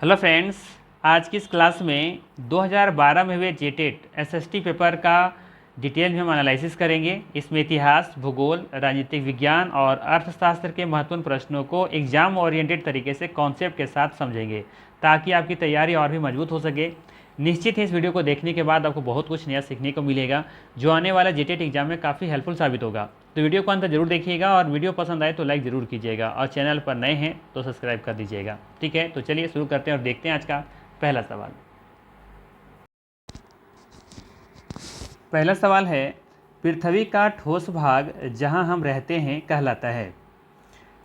Hello friends, आज की इस क्लास में 2012 में हुए जेटेट एसएसटी पेपर का डिटेल में हम एनालिसिस करेंगे। इसमें इतिहास, भूगोल, राजनीतिक विज्ञान और अर्थशास्त्र के महत्वपूर्ण प्रश्नों को एग्जाम ओरिएंटेड तरीके से कॉन्सेप्ट के साथ समझेंगे ताकि आपकी तैयारी और भी मजबूत हो सके। निश्चित ही इस वीडियो को देखने के बाद आपको बहुत कुछ नया सीखने को मिलेगा जो आने वाला जेटेट एग्जाम में काफ़ी हेल्पफुल साबित होगा। तो वीडियो को अंत जरूर देखिएगा और वीडियो पसंद आए तो लाइक ज़रूर कीजिएगा और चैनल पर नए हैं तो सब्सक्राइब कर दीजिएगा। ठीक है, तो चलिए शुरू करते हैं और देखते हैं आज का पहला सवाल। पहला सवाल है, पृथ्वी का ठोस भाग जहां हम रहते हैं कहलाता है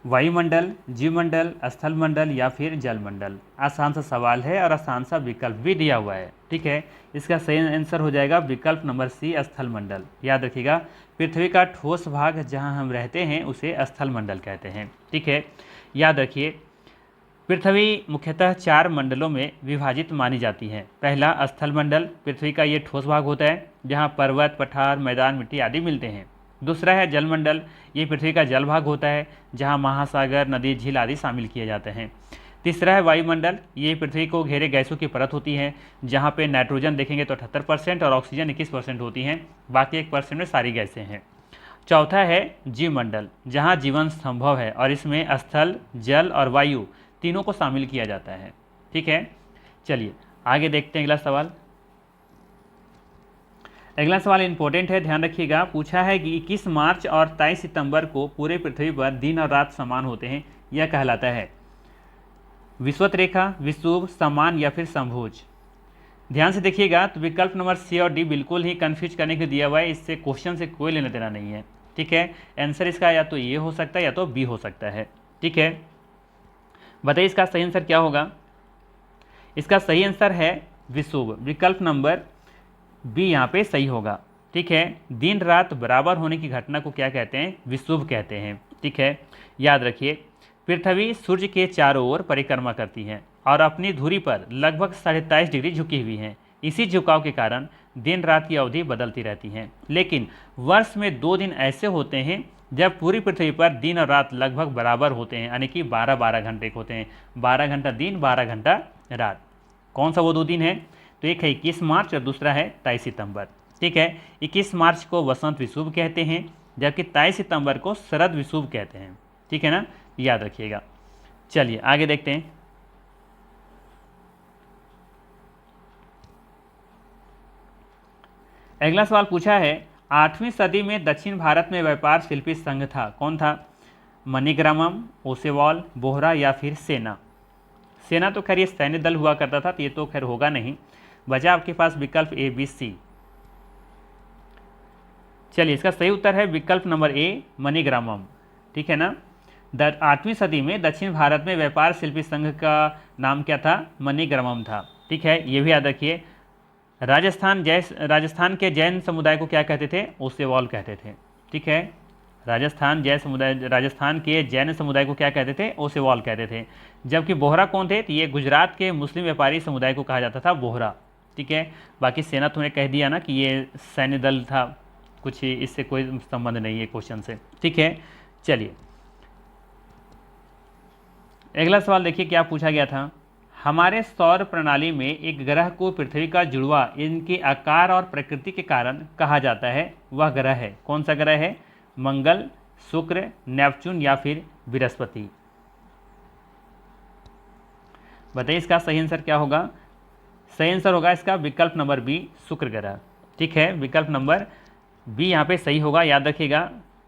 वायुमंडल, जीवमंडल, स्थलमंडल या फिर जलमंडल। आसान सा सवाल है और आसान सा विकल्प भी दिया हुआ है। ठीक है, इसका सही आंसर हो जाएगा विकल्प नंबर सी, स्थलमंडल। याद रखिएगा, पृथ्वी का ठोस भाग जहां हम रहते हैं उसे स्थलमंडल कहते हैं। ठीक है, याद रखिए, पृथ्वी मुख्यतः 4 मंडलों में विभाजित मानी जाती है। पहला स्थलमंडल, पृथ्वी का ये ठोस भाग होता है जहाँ पर्वत, पठार, मैदान, मिट्टी आदि मिलते हैं। दूसरा है जलमंडल, ये पृथ्वी का जल भाग होता है जहाँ महासागर, नदी, झील आदि शामिल किए जाते हैं। तीसरा है वायुमंडल, ये पृथ्वी को घेरे गैसों की परत होती है जहाँ पे नाइट्रोजन देखेंगे तो 78% और ऑक्सीजन 21% होती हैं, बाकी 1% में सारी गैसें हैं। चौथा है जीवमंडल, जहाँ जीवन संभव है और इसमें स्थल, जल और वायु तीनों को शामिल किया जाता है। ठीक है, चलिए आगे देखते हैं अगला सवाल। अगला सवाल इंपॉर्टेंट है, ध्यान रखिएगा। पूछा है कि 21 मार्च और 23 सितंबर को पूरे पृथ्वी पर दिन और रात समान होते हैं, यह कहलाता है विषुवत रेखा, विषुव, समान या फिर समभुज। ध्यान से देखिएगा, तो विकल्प नंबर सी और डी बिल्कुल ही कंफ्यूज करने के दिया हुआ है, इससे क्वेश्चन से कोई लेना देना नहीं है। ठीक है, आंसर इसका या तो ये हो सकता है या तो बी हो सकता है। ठीक है, बताइए इसका सही आंसर क्या होगा। इसका सही आंसर है विषुव, विकल्प नंबर बी यहाँ पे सही होगा। ठीक है, दिन रात बराबर होने की घटना को क्या कहते हैं, विषुव कहते हैं। ठीक है, याद रखिए, पृथ्वी सूर्य के चारों ओर परिक्रमा करती है और अपनी धुरी पर लगभग 23.5 डिग्री झुकी हुई है। इसी झुकाव के कारण दिन रात की अवधि बदलती रहती है, लेकिन वर्ष में 2 दिन ऐसे होते हैं जब पूरी पृथ्वी पर दिन और रात लगभग बराबर होते हैं, यानी कि 12-12 घंटे के होते हैं। 12 घंटा दिन, 12 घंटा रात। कौन सा वो 2 दिन है, तो एक है 21 मार्च और दूसरा है 23 सितंबर। ठीक है, 21 मार्च को वसंत विषुव कहते हैं जबकि 23 सितंबर को शरद विषुव कहते हैं। ठीक है ना, याद रखिएगा। चलिए आगे देखते हैं। अगला सवाल पूछा है, 8वीं सदी में दक्षिण भारत में व्यापार शिल्पी संघ था, कौन था। मणिग्रामम, ओसेवाल, बोहरा या फिर सेना। सेना तो खैर ये सैन्य दल हुआ करता था, तो ये तो खैर होगा नहीं। बचा आपके पास विकल्प ए, बी, सी। चलिए इसका सही उत्तर है विकल्प नंबर ए, मणिग्रामम। ठीक है ना, 8वीं सदी में दक्षिण भारत में व्यापार शिल्पी संघ का नाम क्या था, मणिग्रामम था। ठीक है, ये भी याद रखिए। राजस्थान के जैन समुदाय को क्या कहते थे, ओसेवाल कहते थे। ठीक है, राजस्थान के जैन समुदाय को क्या कहते थे, ओसेवाल कहते थे। जबकि बोहरा कौन थे, तो ये गुजरात के मुस्लिम व्यापारी समुदाय को कहा जाता था बोहरा। ठीक है, बाकी सेना तुमने कह दिया ना कि ये सैन्य दल था, कुछ इससे कोई संबंध नहीं है क्वेश्चन से। ठीक है, चलिए अगला सवाल देखिए क्या पूछा गया था। हमारे सौर प्रणाली में एक ग्रह को पृथ्वी का जुड़वा इनके आकार और प्रकृति के कारण कहा जाता है, वह ग्रह है, कौन सा ग्रह है। मंगल, शुक्र, नेपच्यून या फिर बृहस्पति। बताइए इसका सही आंसर क्या होगा। सही आंसर होगा इसका विकल्प नंबर बी, शुक्र ग्रह। ठीक है, विकल्प नंबर बी यहाँ पे सही होगा। याद रखिएगा,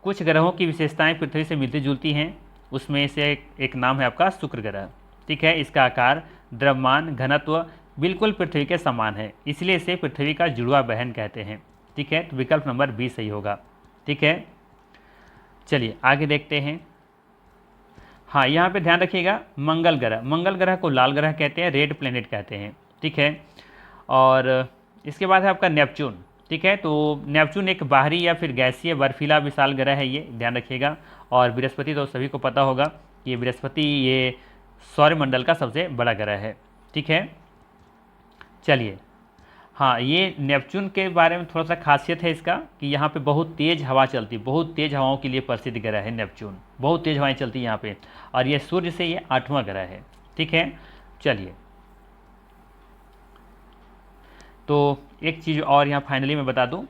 कुछ ग्रहों की विशेषताएं पृथ्वी से मिलती जुलती हैं, उसमें से एक नाम है आपका शुक्र ग्रह। ठीक है, इसका आकार, द्रव्यमान, घनत्व बिल्कुल पृथ्वी के समान है, इसलिए इसे पृथ्वी का जुड़वा बहन कहते हैं। ठीक है, तो विकल्प नंबर बी सही होगा। ठीक है, चलिए आगे देखते हैं। हाँ, यहाँ पे ध्यान रखिएगा, मंगल ग्रह को लाल ग्रह कहते हैं, रेड प्लेनेट कहते हैं। ठीक है, और इसके बाद है आपका नेपच्यून। ठीक है, तो नेपच्यून एक बाहरी या फिर गैसीय बर्फीला विशाल ग्रह है, ये ध्यान रखिएगा। और बृहस्पति तो सभी को पता होगा कि बृहस्पति ये सौरमंडल का सबसे बड़ा ग्रह है। ठीक है, चलिए हाँ, ये नेपच्यून के बारे में थोड़ा सा खासियत है इसका कि यहाँ पे बहुत तेज़ हवा चलती, बहुत तेज़ हवाओं के लिए प्रसिद्ध ग्रह है नेपच्यून। बहुत तेज़ हवाएं चलती हैं यहाँ पे, और ये सूर्य से ये 8वां ग्रह है। ठीक है, चलिए तो एक चीज़ और यहाँ फाइनली मैं बता दूँ,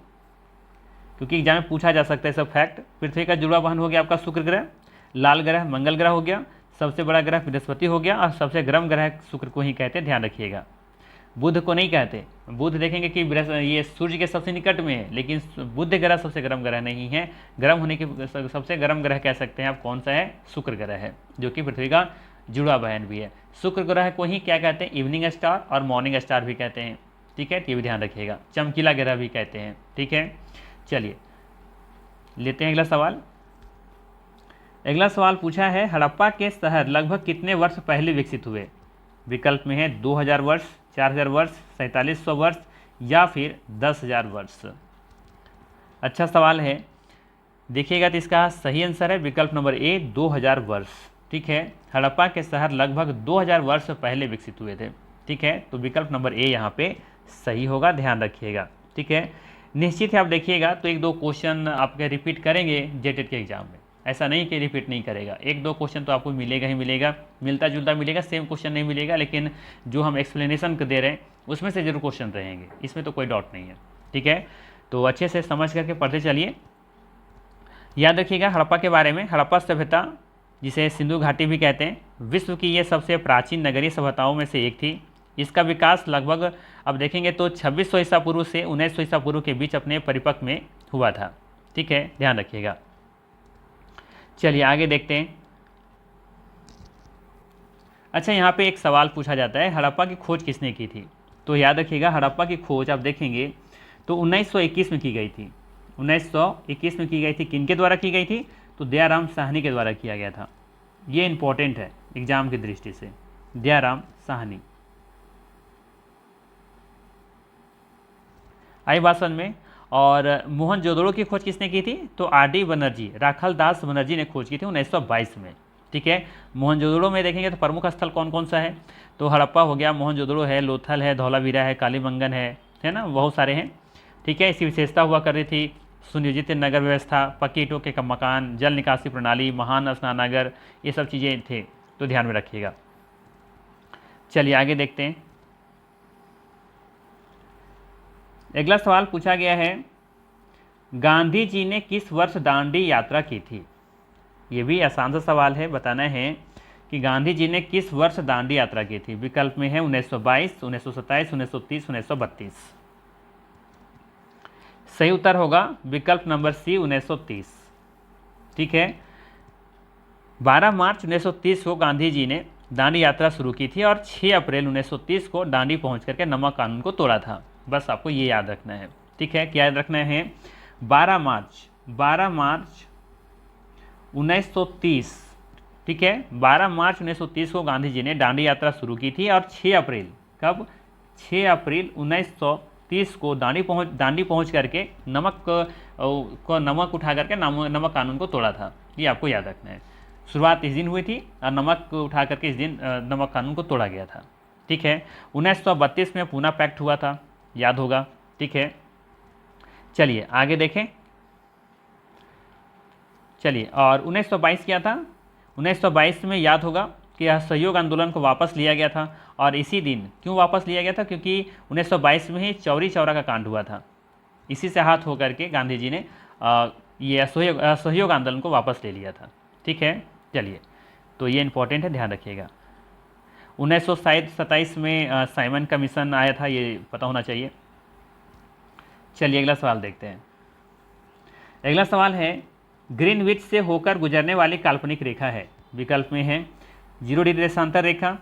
क्योंकि एग्जाम में पूछा जा सकता है सब फैक्ट। पृथ्वी का जुड़वा वाहन हो गया आपका शुक्र ग्रह, लाल ग्रह मंगल ग्रह हो गया, सबसे बड़ा ग्रह बृहस्पति हो गया, और सबसे गर्म ग्रह शुक्र को ही कहते हैं, ध्यान रखिएगा। बुध को नहीं कहते। बुध देखेंगे कि ये सूर्य के सबसे निकट में है, लेकिन बुध ग्रह सबसे गर्म ग्रह नहीं है। गर्म होने के सबसे गर्म ग्रह कह सकते हैं आप कौन सा है, शुक्र ग्रह है, जो कि पृथ्वी का जुड़ा बहन भी है। शुक्र ग्रह को ही क्या कहते हैं, इवनिंग स्टार और मॉर्निंग स्टार भी कहते हैं। ठीक है, ये भी ध्यान रखिएगा। चमकीला ग्रह भी कहते हैं। ठीक है, चलिए लेते हैं अगला सवाल। अगला सवाल पूछा है, हड़प्पा के शहर लगभग कितने वर्ष पहले विकसित हुए? विकल्प में है 2000 वर्ष, 4000 वर्ष, 4700 वर्ष या फिर 10,000 वर्ष। अच्छा सवाल है, देखिएगा तो इसका सही आंसर है विकल्प नंबर ए, 2000 वर्ष। ठीक है, हड़प्पा के शहर लगभग 2000 वर्ष पहले विकसित हुए थे। ठीक है, तो विकल्प नंबर ए यहाँ पे सही होगा, ध्यान रखिएगा। ठीक है, निश्चित है आप देखिएगा तो एक दो क्वेश्चन आपके रिपीट करेंगे जेटेट के एग्जाम में, ऐसा नहीं कि रिपीट नहीं करेगा। एक दो क्वेश्चन तो आपको मिलेगा ही मिलेगा, मिलता जुलता मिलेगा, सेम क्वेश्चन नहीं मिलेगा, लेकिन जो हम एक्सप्लेनेशन दे रहे हैं उसमें से जरूर क्वेश्चन रहेंगे, इसमें तो कोई डाउट नहीं है। ठीक है, तो अच्छे से समझ करके पढ़ते चलिए। याद रखिएगा हड़प्पा के बारे में, हड़प्पा सभ्यता जिसे सिंधु घाटी भी कहते हैं, विश्व की ये सबसे प्राचीन नगरीय सभ्यताओं में से एक थी। इसका विकास लगभग अब देखेंगे तो 2600 ईसा पूर्व से 1900 ईसा पूर्व के बीच अपने परिपक्व में हुआ था। ठीक है, ध्यान रखिएगा। चलिए आगे देखते हैं। अच्छा, यहाँ पे एक सवाल पूछा जाता है, हड़प्पा की खोज किसने की थी? तो याद रखिएगा हड़प्पा की खोज आप देखेंगे तो 1921 में की गई थी। 1921 में की गई थी। किनके द्वारा की गई थी? तो दयाराम साहनी के द्वारा किया गया था। ये इंपॉर्टेंट है एग्जाम की दृष्टि से, दयाराम साहनी। आई भाषण में। और मोहनजोदड़ो की खोज किसने की थी? तो आर.डी. बनर्जी, राखल दास बनर्जी ने खोज की थी 1922 में। ठीक है, मोहनजोदड़ो में देखेंगे तो प्रमुख स्थल कौन कौन सा है? तो हड़प्पा हो गया, मोहनजोदड़ो है, लोथल है, धौलावीरा है, कालीबंगन है ना, बहुत सारे हैं। ठीक है, इसकी विशेषता हुआ कर रही थी सुनियोजित नगर व्यवस्था, पक्की ईंटों के मकान, जल निकासी प्रणाली, महान स्नानागार, ये सब चीज़ें थे, तो ध्यान में रखिएगा। चलिए आगे देखते हैं। अगला सवाल पूछा गया है, गांधी जी ने किस वर्ष दांडी यात्रा की थी? ये भी आसान सा सवाल है, बताना है कि गांधी जी ने किस वर्ष दांडी यात्रा की थी। विकल्प में है 1922, 1927, 1930, 1932। सही उत्तर होगा विकल्प नंबर सी, 1930। ठीक है, 12 मार्च 1930 को गांधी जी ने दांडी यात्रा शुरू की थी और 6 अप्रैल 1930 को दांडी पहुंच करके नमक कानून को तोड़ा था। बस आपको ये याद रखना है। ठीक है, क्या याद रखना है? 12 मार्च 1930। ठीक है, 12 मार्च 1930 को गांधी जी ने दांडी यात्रा शुरू की थी और 6 अप्रैल, कब? 6 अप्रैल 1930 को दांडी पहुंच करके नमक उठा करके नमक कानून को तोड़ा था। ये आपको याद रखना है। शुरुआत इस दिन हुई थी और नमक उठा करके इस दिन नमक कानून को तोड़ा गया था। ठीक है, 1932 में पूना पैक्ट हुआ था, याद होगा। ठीक है, चलिए आगे देखें। चलिए, और 1922 क्या था? 1922 में याद होगा कि असहयोग आंदोलन को वापस लिया गया था। और इसी दिन क्यों वापस लिया गया था? क्योंकि 1922 में ही चौरी चौरा का कांड हुआ था। इसी से हाथ होकर के गांधी जी ने ये असहयोग आंदोलन को वापस ले लिया था। ठीक है, चलिए, तो ये इंपॉर्टेंट है, ध्यान रखिएगा। 1927 में साइमन कमीशन आया था, ये पता होना चाहिए। चलिए अगला सवाल देखते हैं। अगला सवाल है, ग्रीनविच से होकर गुजरने वाली काल्पनिक रेखा है। विकल्प में है 0 डिग्री देशांतर रेखा,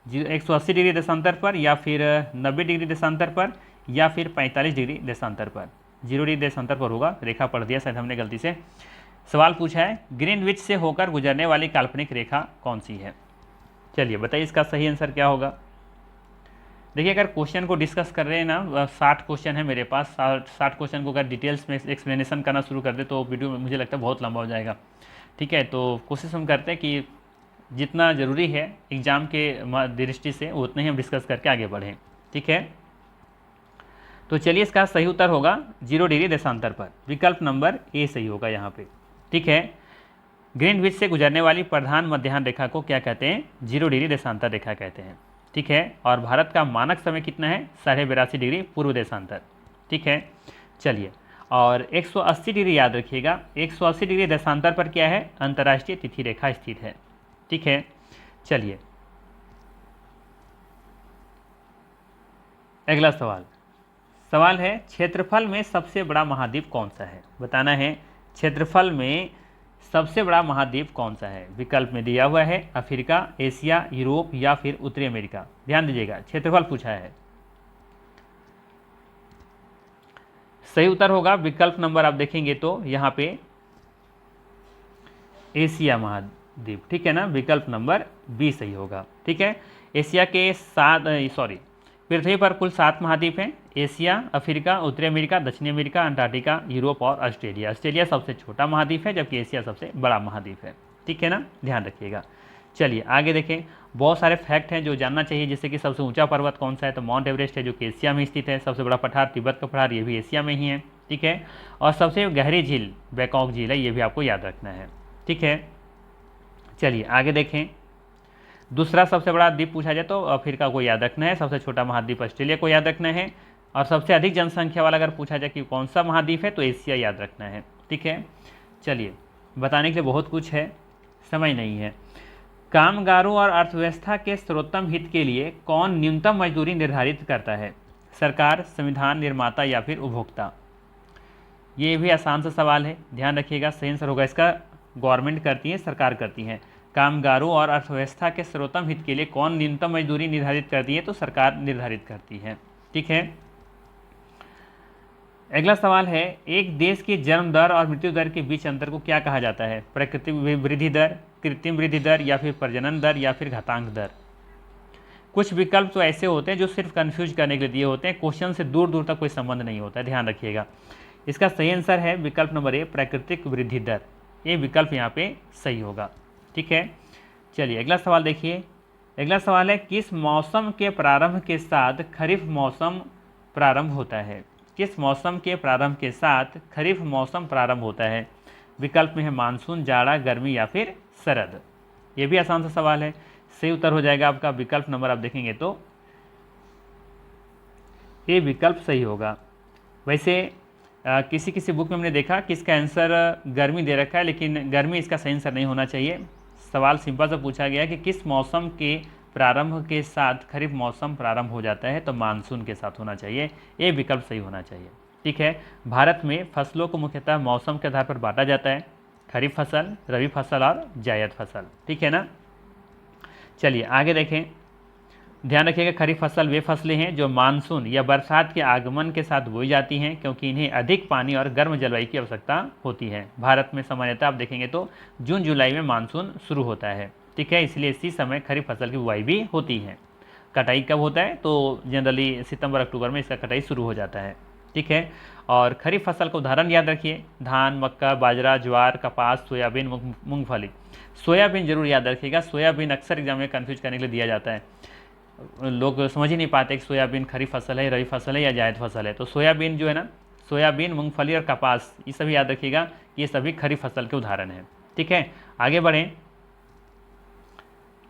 180 डिग्री देशांतर पर, या फिर 90 डिग्री देशांतर पर, या फिर 45 डिग्री देशांतर पर। 0 डिग्री देशांतर पर होगा, रेखा पढ़ दिया शायद हमने गलती से। सवाल पूछा है, ग्रीनविच से होकर गुजरने वाली काल्पनिक रेखा कौन सी है? चलिए बताइए इसका सही आंसर क्या होगा। देखिए, अगर क्वेश्चन को डिस्कस कर रहे हैं ना, 60 क्वेश्चन है मेरे पास, 60 क्वेश्चन को अगर डिटेल्स में एक्सप्लेनेशन करना शुरू कर दे तो वीडियो मुझे लगता है बहुत लंबा हो जाएगा। ठीक है, तो कोशिश हम करते हैं कि जितना ज़रूरी है एग्ज़ाम के दृष्टि से उतने ही हम डिस्कस करके आगे बढ़ें। ठीक है, तो चलिए इसका सही उत्तर होगा 0 डिग्री देशांतर पर। विकल्प नंबर ए सही होगा यहाँ पे। ठीक है, ग्रीनविच से गुजरने वाली प्रधान मध्याह्न रेखा को क्या कहते हैं? 0 डिग्री देशांतर रेखा कहते हैं। ठीक है। और भारत का मानक समय कितना है? 82.5 डिग्री पूर्व देशांतर, ठीक है। चलिए, और 180 डिग्री याद रखिएगा, 180 डिग्री देशांतर पर क्या है? अंतर्राष्ट्रीय तिथि रेखा स्थित है, ठीक है। चलिए अगला सवाल है क्षेत्रफल में सबसे बड़ा महाद्वीप कौन सा है? बताना है क्षेत्रफल में सबसे बड़ा महाद्वीप कौन सा है? विकल्प में दिया हुआ है अफ्रीका, एशिया, यूरोप या फिर उत्तरी अमेरिका। ध्यान दीजिएगा, क्षेत्रफल पूछा है। सही उत्तर होगा विकल्प नंबर, आप देखेंगे तो यहाँ पे एशिया महाद्वीप, ठीक है ना। विकल्प नंबर बी सही होगा, ठीक है। एशिया के पृथ्वी पर कुल 7 महाद्वीप हैं। एशिया, अफ्रीका, उत्तरी अमेरिका, दक्षिणी अमेरिका, अंटार्कटिका, यूरोप और ऑस्ट्रेलिया। ऑस्ट्रेलिया सबसे छोटा महाद्वीप है जबकि एशिया सबसे बड़ा महाद्वीप है, ठीक है ना, ध्यान रखिएगा। चलिए आगे देखें, बहुत सारे फैक्ट हैं जो जानना चाहिए, जैसे कि सबसे ऊंचा पर्वत कौन सा है? तो माउंट एवरेस्ट है जो कि एशिया में स्थित है। सबसे बड़ा पठार तिब्बत का पठार, ये भी एशिया में ही है, ठीक है। और सबसे गहरी झील बैकॉक झील है, ये भी आपको याद रखना है, ठीक है। चलिए आगे देखें, दूसरा सबसे बड़ा द्वीप पूछा जाए तो अफ्रीका को याद रखना है। सबसे छोटा महाद्वीप ऑस्ट्रेलिया को याद रखना है। और सबसे अधिक जनसंख्या वाला अगर पूछा जाए कि कौन सा महाद्वीप है तो एशिया याद रखना है, ठीक है। चलिए, बताने के लिए बहुत कुछ है, समय नहीं है। कामगारों और अर्थव्यवस्था के सर्वोत्तम हित के लिए कौन न्यूनतम मजदूरी निर्धारित करता है? सरकार, संविधान निर्माता या फिर उपभोक्ता? ये भी आसान सा सवाल है, ध्यान रखिएगा। सही आंसर होगा इसका गवर्नमेंट करती है, सरकार करती है। कामगारों और अर्थव्यवस्था के सर्वोत्तम हित के लिए कौन न्यूनतम मजदूरी निर्धारित करती है? तो सरकार निर्धारित करती है, ठीक है। अगला सवाल है, एक देश की जन्म दर और मृत्यु दर के बीच अंतर को क्या कहा जाता है? प्राकृतिक वृद्धि दर, कृत्रिम वृद्धि दर या फिर प्रजनन दर या फिर घातांक दर? कुछ विकल्प तो ऐसे होते हैं जो सिर्फ कंफ्यूज करने के लिए दिए होते हैं, क्वेश्चन से दूर दूर तक कोई संबंध नहीं होता है, ध्यान रखिएगा। इसका सही आंसर है विकल्प नंबर ए, प्राकृतिक वृद्धि दर। ये विकल्प यहाँ पे सही होगा, ठीक है। चलिए अगला सवाल देखिए। अगला सवाल है, किस मौसम के प्रारंभ के साथ खरीफ मौसम प्रारंभ होता है? किस मौसम के प्रारंभ के साथ खरीफ मौसम प्रारंभ होता है? विकल्प में है मानसून, जाड़ा, गर्मी या फिर शरद। ये भी आसान सा सवाल है। सही उत्तर हो जाएगा आपका विकल्प नंबर, आप देखेंगे तो ये विकल्प सही होगा। वैसे किसी किसी बुक में हमने देखा कि इसका आंसर गर्मी दे रखा है, लेकिन गर्मी इसका सही आंसर नहीं होना चाहिए। सवाल सिंपल सा पूछा गया कि किस मौसम के प्रारंभ के साथ खरीफ मौसम प्रारंभ हो जाता है? तो मानसून के साथ होना चाहिए, ये विकल्प सही होना चाहिए, ठीक है। भारत में फसलों को मुख्यतः मौसम के आधार पर बांटा जाता है, खरीफ फसल, रबी फसल और जायद फसल, ठीक है ना। चलिए आगे देखें, ध्यान रखिएगा, खरीफ फसल वे फसलें हैं जो मानसून या बरसात के आगमन के साथ बोई जाती हैं, क्योंकि इन्हें अधिक पानी और गर्म जलवायु की आवश्यकता होती है। भारत में सामान्यतः आप देखेंगे तो जून जुलाई में मानसून शुरू होता है, ठीक है, इसलिए इसी समय खरीफ फसल की बुआई भी होती है। कटाई कब होता है? तो जनरली सितंबर अक्टूबर में इसका कटाई शुरू हो जाता है, ठीक है। और खरीफ फसल का उदाहरण याद रखिए, धान, मक्का, बाजरा, ज्वार, कपास, सोयाबीन, मूंगफली। सोयाबीन जरूर याद रखिएगा, सोयाबीन अक्सर एग्जाम में कन्फ्यूज करने के लिए दिया जाता है, लोग समझ ही नहीं पाते कि सोयाबीन खरीफ फसल है, रबी फसल है या जायद फसल है। तो सोयाबीन जो है ना, सोयाबीन, मूंगफली और कपास, ये सभी याद रखिएगा, ये सभी खरीफ फसल के उदाहरण हैं, ठीक है। आगे बढ़ें,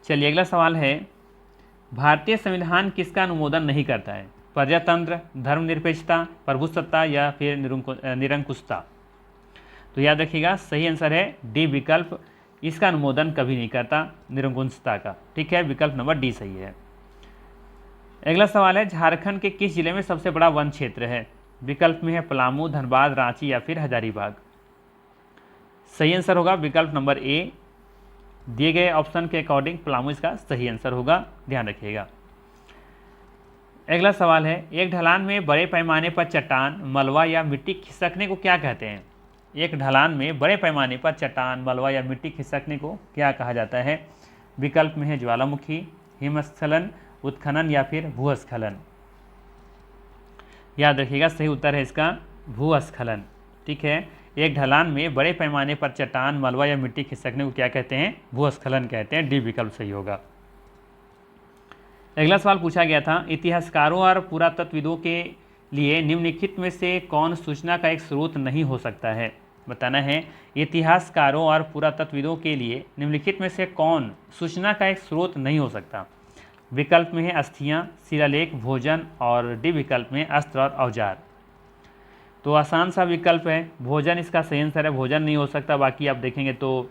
चलिए अगला सवाल है, भारतीय संविधान किसका अनुमोदन नहीं करता है? प्रजातंत्र, धर्मनिरपेक्षता, प्रभुसत्ता या फिर निरंकुशता? तो याद रखिएगा सही आंसर है डी विकल्प, इसका अनुमोदन कभी नहीं करता, निरंकुशता का, ठीक है। विकल्प नंबर डी सही है। अगला सवाल है, झारखंड के किस जिले में सबसे बड़ा वन क्षेत्र है? विकल्प में है पलामू, धनबाद, रांची या फिर हजारीबाग। सही आंसर होगा विकल्प नंबर ए, दिए गए ऑप्शन के अकॉर्डिंग पलामू इसका सही आंसर होगा, ध्यान रखिएगा। अगला सवाल है, एक ढलान में बड़े पैमाने पर चट्टान, मलबा या मिट्टी खिसकने को क्या कहते हैं? एक ढलान में बड़े पैमाने पर चट्टान, मलबा या मिट्टी खिसकने को क्या कहा जाता है? विकल्प में है ज्वालामुखी, हिमस्खलन, उत्खनन या फिर भूस्खलन। याद रखिएगा सही उत्तर है इसका भूस्खलन, ठीक है। एक ढलान में बड़े पैमाने पर चट्टान, मलबा या मिट्टी खिसकने को क्या कहते हैं? भूस्खलन कहते हैं, डी विकल्प सही होगा। अगला सवाल पूछा गया था, इतिहासकारों और पुरातत्वविदों के लिए निम्नलिखित में से कौन सूचना का एक स्रोत नहीं हो सकता है? बताना है, इतिहासकारों और पुरातत्वविदों के लिए निम्नलिखित में से कौन सूचना का एक स्रोत नहीं हो सकता? विकल्प में है अस्थियां, शिलालेख, भोजन, और डी विकल्प में अस्त्र और औजार। तो आसान सा विकल्प है, भोजन इसका सही आंसर है। भोजन नहीं हो सकता, बाकी आप देखेंगे तो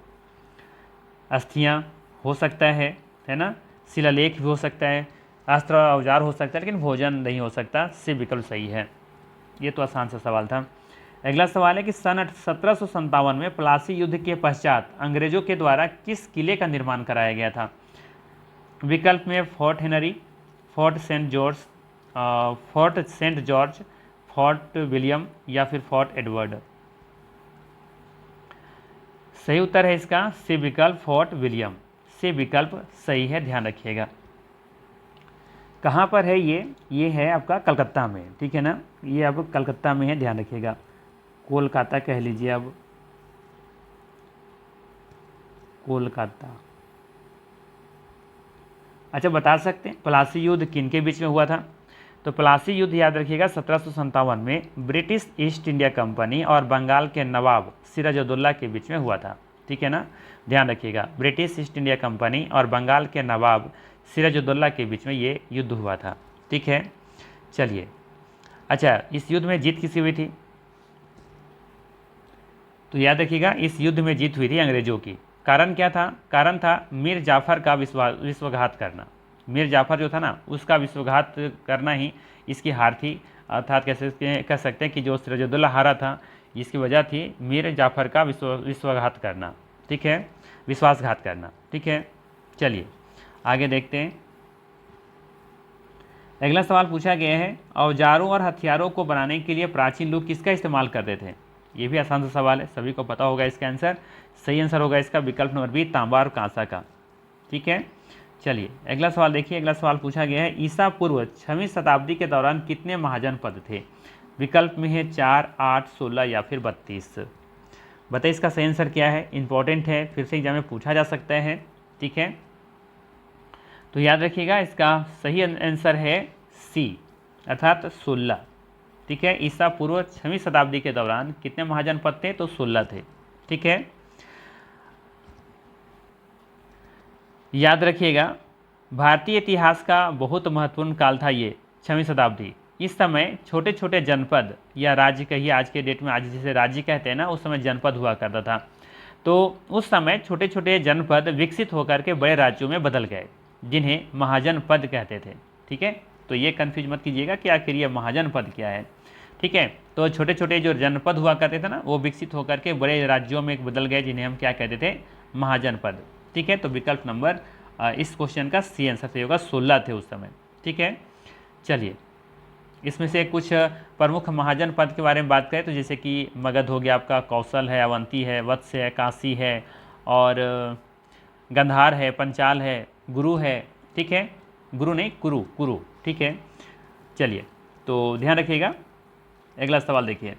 अस्थियां हो सकता है ना, शिलालेख भी हो सकता है, अस्त्र और औजार हो सकता है, लेकिन भोजन नहीं हो सकता। सी विकल्प सही है। ये तो आसान सा सवाल था। अगला सवाल है कि सन 1757 में प्लासी युद्ध के पश्चात अंग्रेजों के द्वारा किस किले का निर्माण कराया गया था? विकल्प में fort Henry, fort Saint George, fort William या फिर फोर्ट एडवर्ड। सही उत्तर है इसका सी विकल्प फोर्ट विलियम। सी विकल्प सही है, ध्यान रखिएगा। कहाँ पर है ये है आपका कलकत्ता में, ठीक है ना, ये अब कलकत्ता में है, ध्यान रखिएगा। कोलकाता कह लीजिए अब, कोलकाता। अच्छा, बता सकते हैं प्लासी युद्ध किन के बीच में हुआ था? तो प्लासी युद्ध याद रखिएगा 1757 में ब्रिटिश ईस्ट इंडिया कंपनी और बंगाल के नवाब सिराजुद्दौला के बीच में हुआ था, ठीक है ना, ध्यान रखिएगा। ब्रिटिश ईस्ट इंडिया कंपनी और बंगाल के नवाब सिराजुद्दौला के बीच में ये युद्ध हुआ था, ठीक है। चलिए, अच्छा, इस युद्ध में जीत किसी हुई थी? तो याद रखिएगा इस युद्ध में जीत हुई थी अंग्रेजों की। कारण क्या था? कारण था मीर जाफ़र का विश्वघात करना। मीर जाफ़र जो था ना, उसका विश्वघात करना ही इसकी हार थी। अर्थात कह सकते हैं कि जो सिराजुद्दौला हारा था, इसकी वजह थी मीर जाफ़र का विश्वघात करना, ठीक है, विश्वासघात करना, ठीक है। चलिए आगे देखते हैं। अगला सवाल पूछा गया है, औजारों और हथियारों को बनाने के लिए प्राचीन लोग किसका इस्तेमाल करते थे? ये भी आसान सा सवाल है, सभी को पता होगा इसका आंसर। सही आंसर होगा इसका विकल्प नंबर बी, तांबा और कांसा का, ठीक है। चलिए अगला सवाल देखिए। अगला सवाल पूछा गया है, ईसा पूर्व 6वीं शताब्दी के दौरान कितने महाजनपद थे? विकल्प में है 4, 8, 16 या फिर 32। बताइए इसका सही आंसर क्या है? इंपॉर्टेंट है, फिर से एग्जाम में पूछा जा सकता है, ठीक है। तो याद रखिएगा इसका सही आंसर है सी, अर्थात 16, ठीक है। ईसा पूर्व 6वीं शताब्दी के दौरान कितने महाजनपद थे? तो 16 थे, ठीक है। याद रखिएगा भारतीय इतिहास का बहुत महत्वपूर्ण काल था ये 6वीं शताब्दी। इस समय छोटे छोटे जनपद या राज्य कहिए, आज के डेट में आज जिसे राज्य कहते हैं ना, उस समय जनपद हुआ करता था। तो उस समय छोटे छोटे जनपद विकसित होकर के बड़े राज्यों में बदल गए, जिन्हें महाजनपद कहते थे, ठीक है। तो ये कन्फ्यूज मत कीजिएगा कि आखिर ये महाजनपद क्या है, ठीक है। तो छोटे छोटे जो जनपद हुआ करते थे ना, वो विकसित होकर के बड़े राज्यों में बदल गए, जिन्हें हम क्या कहते थे? महाजनपद, ठीक है। तो विकल्प नंबर इस क्वेश्चन का सी आंसर सही होगा, 16 थे उस समय, ठीक है। चलिए इसमें से कुछ प्रमुख महाजनपद के बारे में बात करें तो जैसे कि मगध हो गया आपका, कौशल है, अवंती है, वत्स है, काशी है, और गंधार है, पंचाल है, गुरु है, ठीक है, गुरु नहीं कुरु, ठीक है। चलिए तो ध्यान रखिएगा। अगला सवाल देखिए।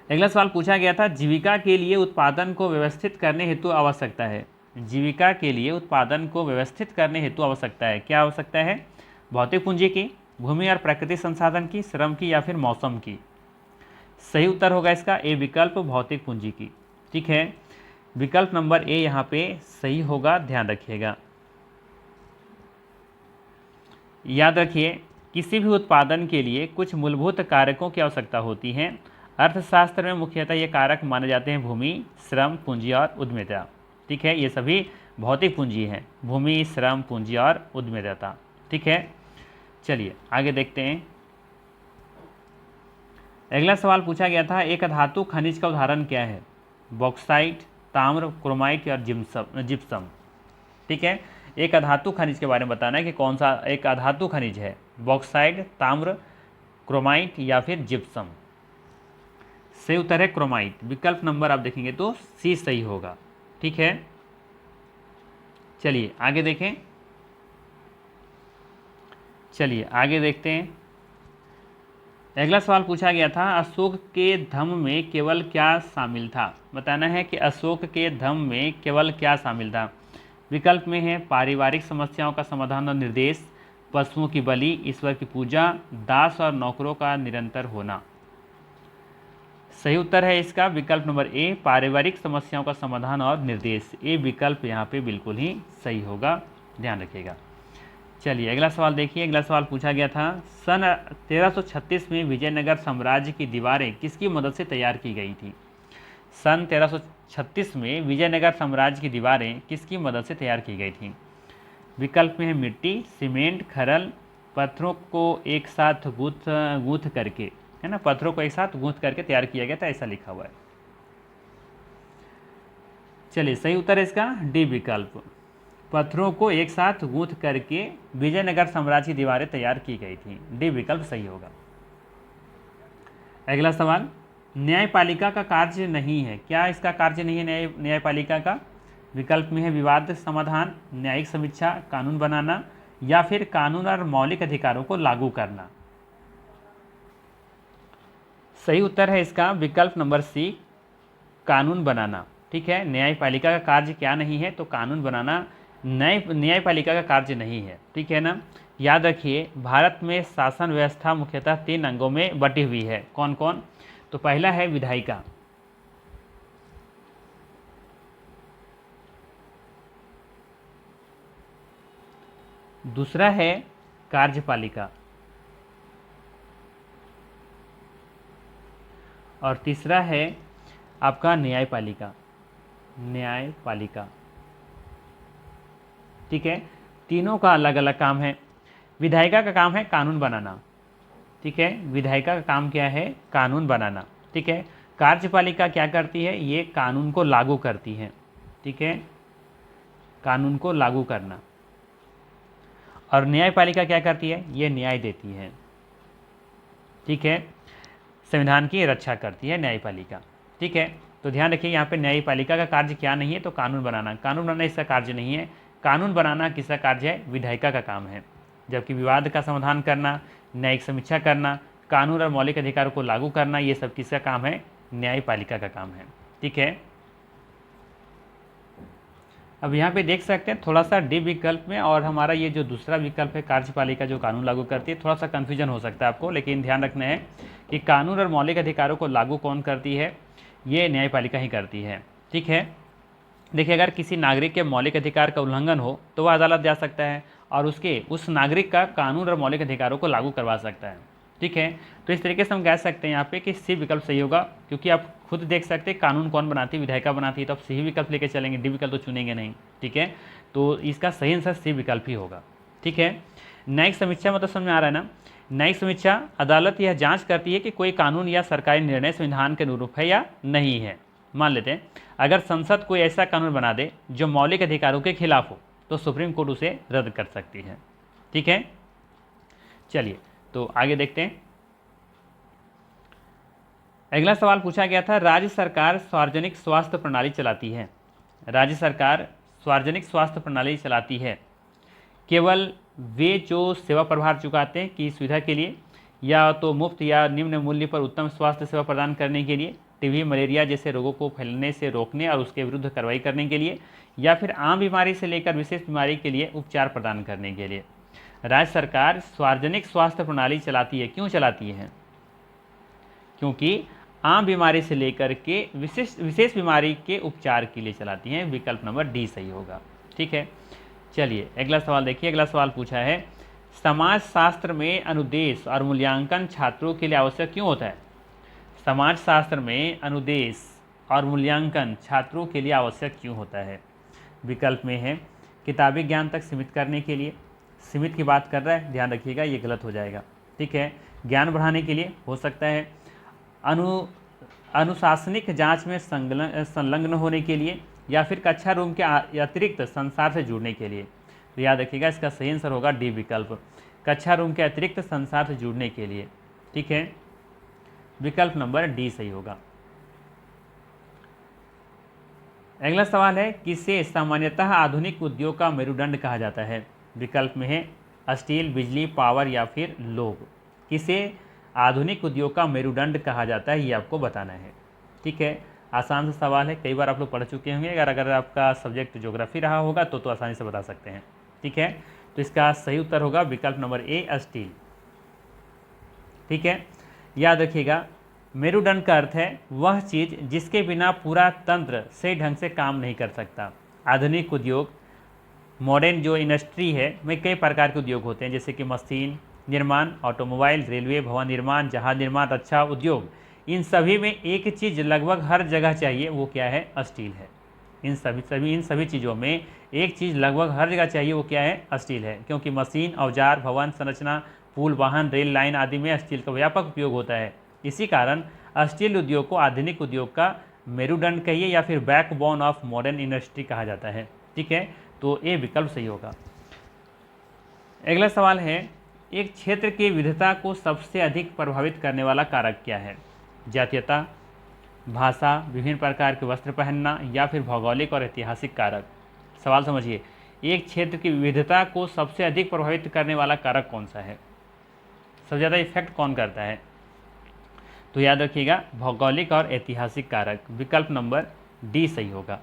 अगला सवाल पूछा गया था, जीविका के लिए उत्पादन को व्यवस्थित करने हेतु आवश्यकता है। जीविका के लिए उत्पादन को व्यवस्थित करने हेतु आवश्यकता है, क्या आवश्यकता है? भौतिक पूंजी की, भूमि और प्राकृतिक संसाधन की, श्रम की या फिर मौसम की। सही उत्तर होगा इसका ए विकल्प, भौतिक पूंजी की, ठीक है। विकल्प नंबर ए यहाँ पे सही होगा, ध्यान रखिएगा। याद रखिए किसी भी उत्पादन के लिए कुछ मूलभूत कारकों की आवश्यकता होती है। अर्थशास्त्र में मुख्यतः ये कारक माने जाते हैं भूमि, श्रम, पूंजी और उद्यमिता, ठीक है। ये सभी भौतिक पूंजी हैं, भूमि, श्रम, पूंजी और उद्यमिता, ठीक है। चलिए आगे देखते हैं। अगला सवाल पूछा गया था, एक धातु खनिज का उदाहरण क्या है? बॉक्साइट, ताम्र, क्रोमाइट और जिप्सम, ठीक है। एक अधातु खनिज के बारे में बताना है कि कौन सा एक अधातु खनिज है, बॉक्साइट, ताम्र, क्रोमाइट या फिर जिप्सम। सही उत्तर है क्रोमाइट, विकल्प नंबर आप देखेंगे तो सी सही होगा, ठीक है। चलिए आगे देखें। चलिए आगे देखते हैं। अगला सवाल पूछा गया था, अशोक के धम्म में केवल क्या शामिल था? बताना है कि अशोक के धम्म में केवल क्या शामिल था। विकल्प में है पारिवारिक समस्याओं का समाधान और निर्देश, पशुओं की बलि, ईश्वर की पूजा, दास और नौकरों का निरंतर होना। सही उत्तर है इसका विकल्प नंबर ए, पारिवारिक समस्याओं का समाधान और निर्देश। ए विकल्प यहाँ पे बिल्कुल ही सही होगा, ध्यान रखिएगा। चलिए अगला सवाल देखिए। अगला सवाल पूछा गया था, सन 1336 में विजयनगर साम्राज्य की दीवारें किसकी मदद से तैयार की गई थी? सन 1336 में विजयनगर साम्राज्य की दीवारें किसकी मदद से तैयार की गई थी? विकल्प में है मिट्टी, सीमेंट, खरल, पत्थरों को एक साथ गूंथ करके, है ना, पत्थरों को एक साथ गूंथ करके तैयार किया गया था, ऐसा लिखा हुआ है। चलिए सही उत्तर है इसका डी विकल्प, पत्थरों को एक साथ गूंथ करके विजयनगर साम्राज्य की दीवारें तैयार की गई थी। डी विकल्प सही होगा। अगला सवाल, न्यायपालिका का कार्य नहीं है, क्या इसका कार्य नहीं है न्यायपालिका का? विकल्प में है विवाद समाधान, न्यायिक समीक्षा, कानून बनाना, या फिर कानून और मौलिक अधिकारों को लागू करना। सही उत्तर है इसका विकल्प नंबर सी, कानून बनाना। ठीक है, न्यायपालिका का कार्य क्या नहीं है? तो कानून बनाना न्यायपालिका का कार्य नहीं है। ठीक है ना। याद रखिए, भारत में शासन व्यवस्था मुख्यतः 3 अंगों में बटी हुई है। कौन कौन? तो पहला है विधायिका, दूसरा है कार्यपालिका, और तीसरा है आपका न्यायपालिका। न्यायपालिका, ठीक है, तीनों का अलग अलग काम है। विधायिका का काम है कानून बनाना। ठीक है, विधायिका का काम क्या है? कानून बनाना। ठीक है, कार्यपालिका क्या करती है? ये कानून को लागू करती है। ठीक है, कानून को लागू करना। और न्यायपालिका क्या करती है? ये न्याय देती है। ठीक है, संविधान की रक्षा करती है न्यायपालिका। ठीक है, तो ध्यान रखिए यहाँ पे न्यायपालिका का कार्य क्या नहीं है? तो कानून बनाना। कानून बनाना इसका कार्य नहीं है। कानून बनाना किसका कार्य है? विधायिका का काम है। जबकि विवाद का समाधान करना, न्यायिक समीक्षा करना, कानून और मौलिक अधिकारों को लागू करना, ये सब किसका काम है? न्यायपालिका का काम है। ठीक है, अब यहाँ पे देख सकते हैं थोड़ा सा डी विकल्प में और हमारा ये जो दूसरा विकल्प है कार्यपालिका जो कानून लागू करती है, थोड़ा सा कन्फ्यूजन हो सकता है आपको, लेकिन ध्यान रखना है कि कानून और मौलिक अधिकारों को लागू कौन करती है? ये न्यायपालिका ही करती है। ठीक है, देखिए अगर किसी नागरिक के मौलिक अधिकार का उल्लंघन हो तो वह अदालत जा सकता है और उस नागरिक का कानून और मौलिक अधिकारों को लागू करवा सकता है। ठीक है, तो इस तरीके से हम कह सकते हैं यहाँ पे कि सी विकल्प सही होगा, क्योंकि आप खुद देख सकते हैं कानून कौन बनाती है? विधायिका बनाती है, तो आप सी विकल्प लेके चलेंगे, डी विकल्प तो चुनेंगे नहीं। ठीक है, तो इसका सही आंसर सी विकल्प ही होगा। ठीक है, न्यायिक समीक्षा मतलब समझ में आ रहा है ना? न्यायिक समीक्षा, अदालत यह जांच करती है कि कोई कानून या सरकारी निर्णय संविधान के अनुरूप है या नहीं है। मान लेते हैं अगर संसद कोई ऐसा कानून बना दे जो मौलिक अधिकारों के खिलाफ हो तो सुप्रीम कोर्ट उसे रद्द कर सकती है। ठीक है, चलिए तो आगे देखते हैं। अगला सवाल पूछा गया था, राज्य सरकार सार्वजनिक स्वास्थ्य प्रणाली चलाती है। राज्य सरकार सार्वजनिक स्वास्थ्य प्रणाली चलाती है केवल वे जो सेवा प्रभार चुकाते हैं की सुविधा के लिए, या तो मुफ्त या निम्न मूल्य पर उत्तम स्वास्थ्य सेवा प्रदान करने के लिए, टीबी मलेरिया जैसे रोगों को फैलने से रोकने और उसके विरुद्ध कार्रवाई करने के लिए, या फिर आम बीमारी से लेकर विशेष बीमारी के लिए उपचार प्रदान करने के लिए। राज्य सरकार सार्वजनिक स्वास्थ्य प्रणाली चलाती है। क्यों चलाती है? क्योंकि आम बीमारी से लेकर के विशेष बीमारी के उपचार के लिए चलाती हैं। विकल्प नंबर डी सही होगा। ठीक है, चलिए अगला सवाल देखिए। अगला सवाल पूछा है, समाज शास्त्र में अनुदेश और मूल्यांकन छात्रों के लिए आवश्यक क्यों होता है? समाज शास्त्र में अनुदेश और मूल्यांकन छात्रों के लिए आवश्यक क्यों होता है? विकल्प में है किताबी ज्ञान तक सीमित करने के लिए, सीमित की बात कर रहा है, ध्यान रखिएगा ये गलत हो जाएगा। ठीक है, ज्ञान बढ़ाने के लिए हो सकता है, अनुशासनिक जांच में संलग्न होने के लिए, या फिर कक्षा रूम के अतिरिक्त संसार से जुड़ने के लिए। तो याद रखिएगा इसका सही आंसर होगा डी विकल्प, कक्षा रूम के अतिरिक्त संसार से जुड़ने के लिए। ठीक है, विकल्प नंबर डी सही होगा। अगला सवाल है, किसे सामान्यतः आधुनिक उद्योग का मेरुदंड कहा जाता है? विकल्प में है स्टील, बिजली, पावर या फिर लोग। किसे आधुनिक उद्योग का मेरुदंड कहा जाता है ये आपको बताना है। ठीक है, आसान सा सवाल है, कई बार आप लोग पढ़ चुके होंगे। अगर आपका सब्जेक्ट ज्योग्राफी रहा होगा तो आसानी से बता सकते हैं। ठीक है, तो इसका सही उत्तर होगा विकल्प नंबर ए स्टील। ठीक है, याद रखिएगा मेरुदंड का अर्थ है वह चीज़ जिसके बिना पूरा तंत्र सही ढंग से काम नहीं कर सकता। आधुनिक उद्योग मॉडर्न जो इंडस्ट्री है में कई प्रकार के उद्योग होते हैं, जैसे कि मशीन निर्माण, ऑटोमोबाइल, रेलवे, भवन निर्माण, जहाज निर्माण, रक्षा उद्योग। इन सभी में एक चीज़ लगभग हर जगह चाहिए, वो क्या है? स्टील है। इन सभी चीज़ों में एक चीज़ लगभग हर जगह चाहिए, वो क्या है? स्टील है। क्योंकि मशीन, औजार, भवन संरचना, पुल, वाहन, रेल लाइन आदि में स्टील का व्यापक उपयोग होता है। इसी कारण स्टील उद्योग को आधुनिक उद्योग का मेरुदंड कहिए या फिर बैकबोन ऑफ मॉडर्न इंडस्ट्री कहा जाता है। ठीक है, तो ये विकल्प सही होगा। अगला सवाल है, एक क्षेत्र की विविधता को सबसे अधिक प्रभावित करने वाला कारक क्या है? जातीयता, भाषा, विभिन्न प्रकार के वस्त्र पहनना या फिर भौगोलिक और ऐतिहासिक कारक। सवाल समझिए, एक क्षेत्र की विविधता को सबसे अधिक प्रभावित करने वाला कारक कौन सा है? सबसे ज़्यादा इफेक्ट कौन करता है? तो याद रखिएगा, भौगोलिक और ऐतिहासिक कारक। विकल्प नंबर डी सही होगा।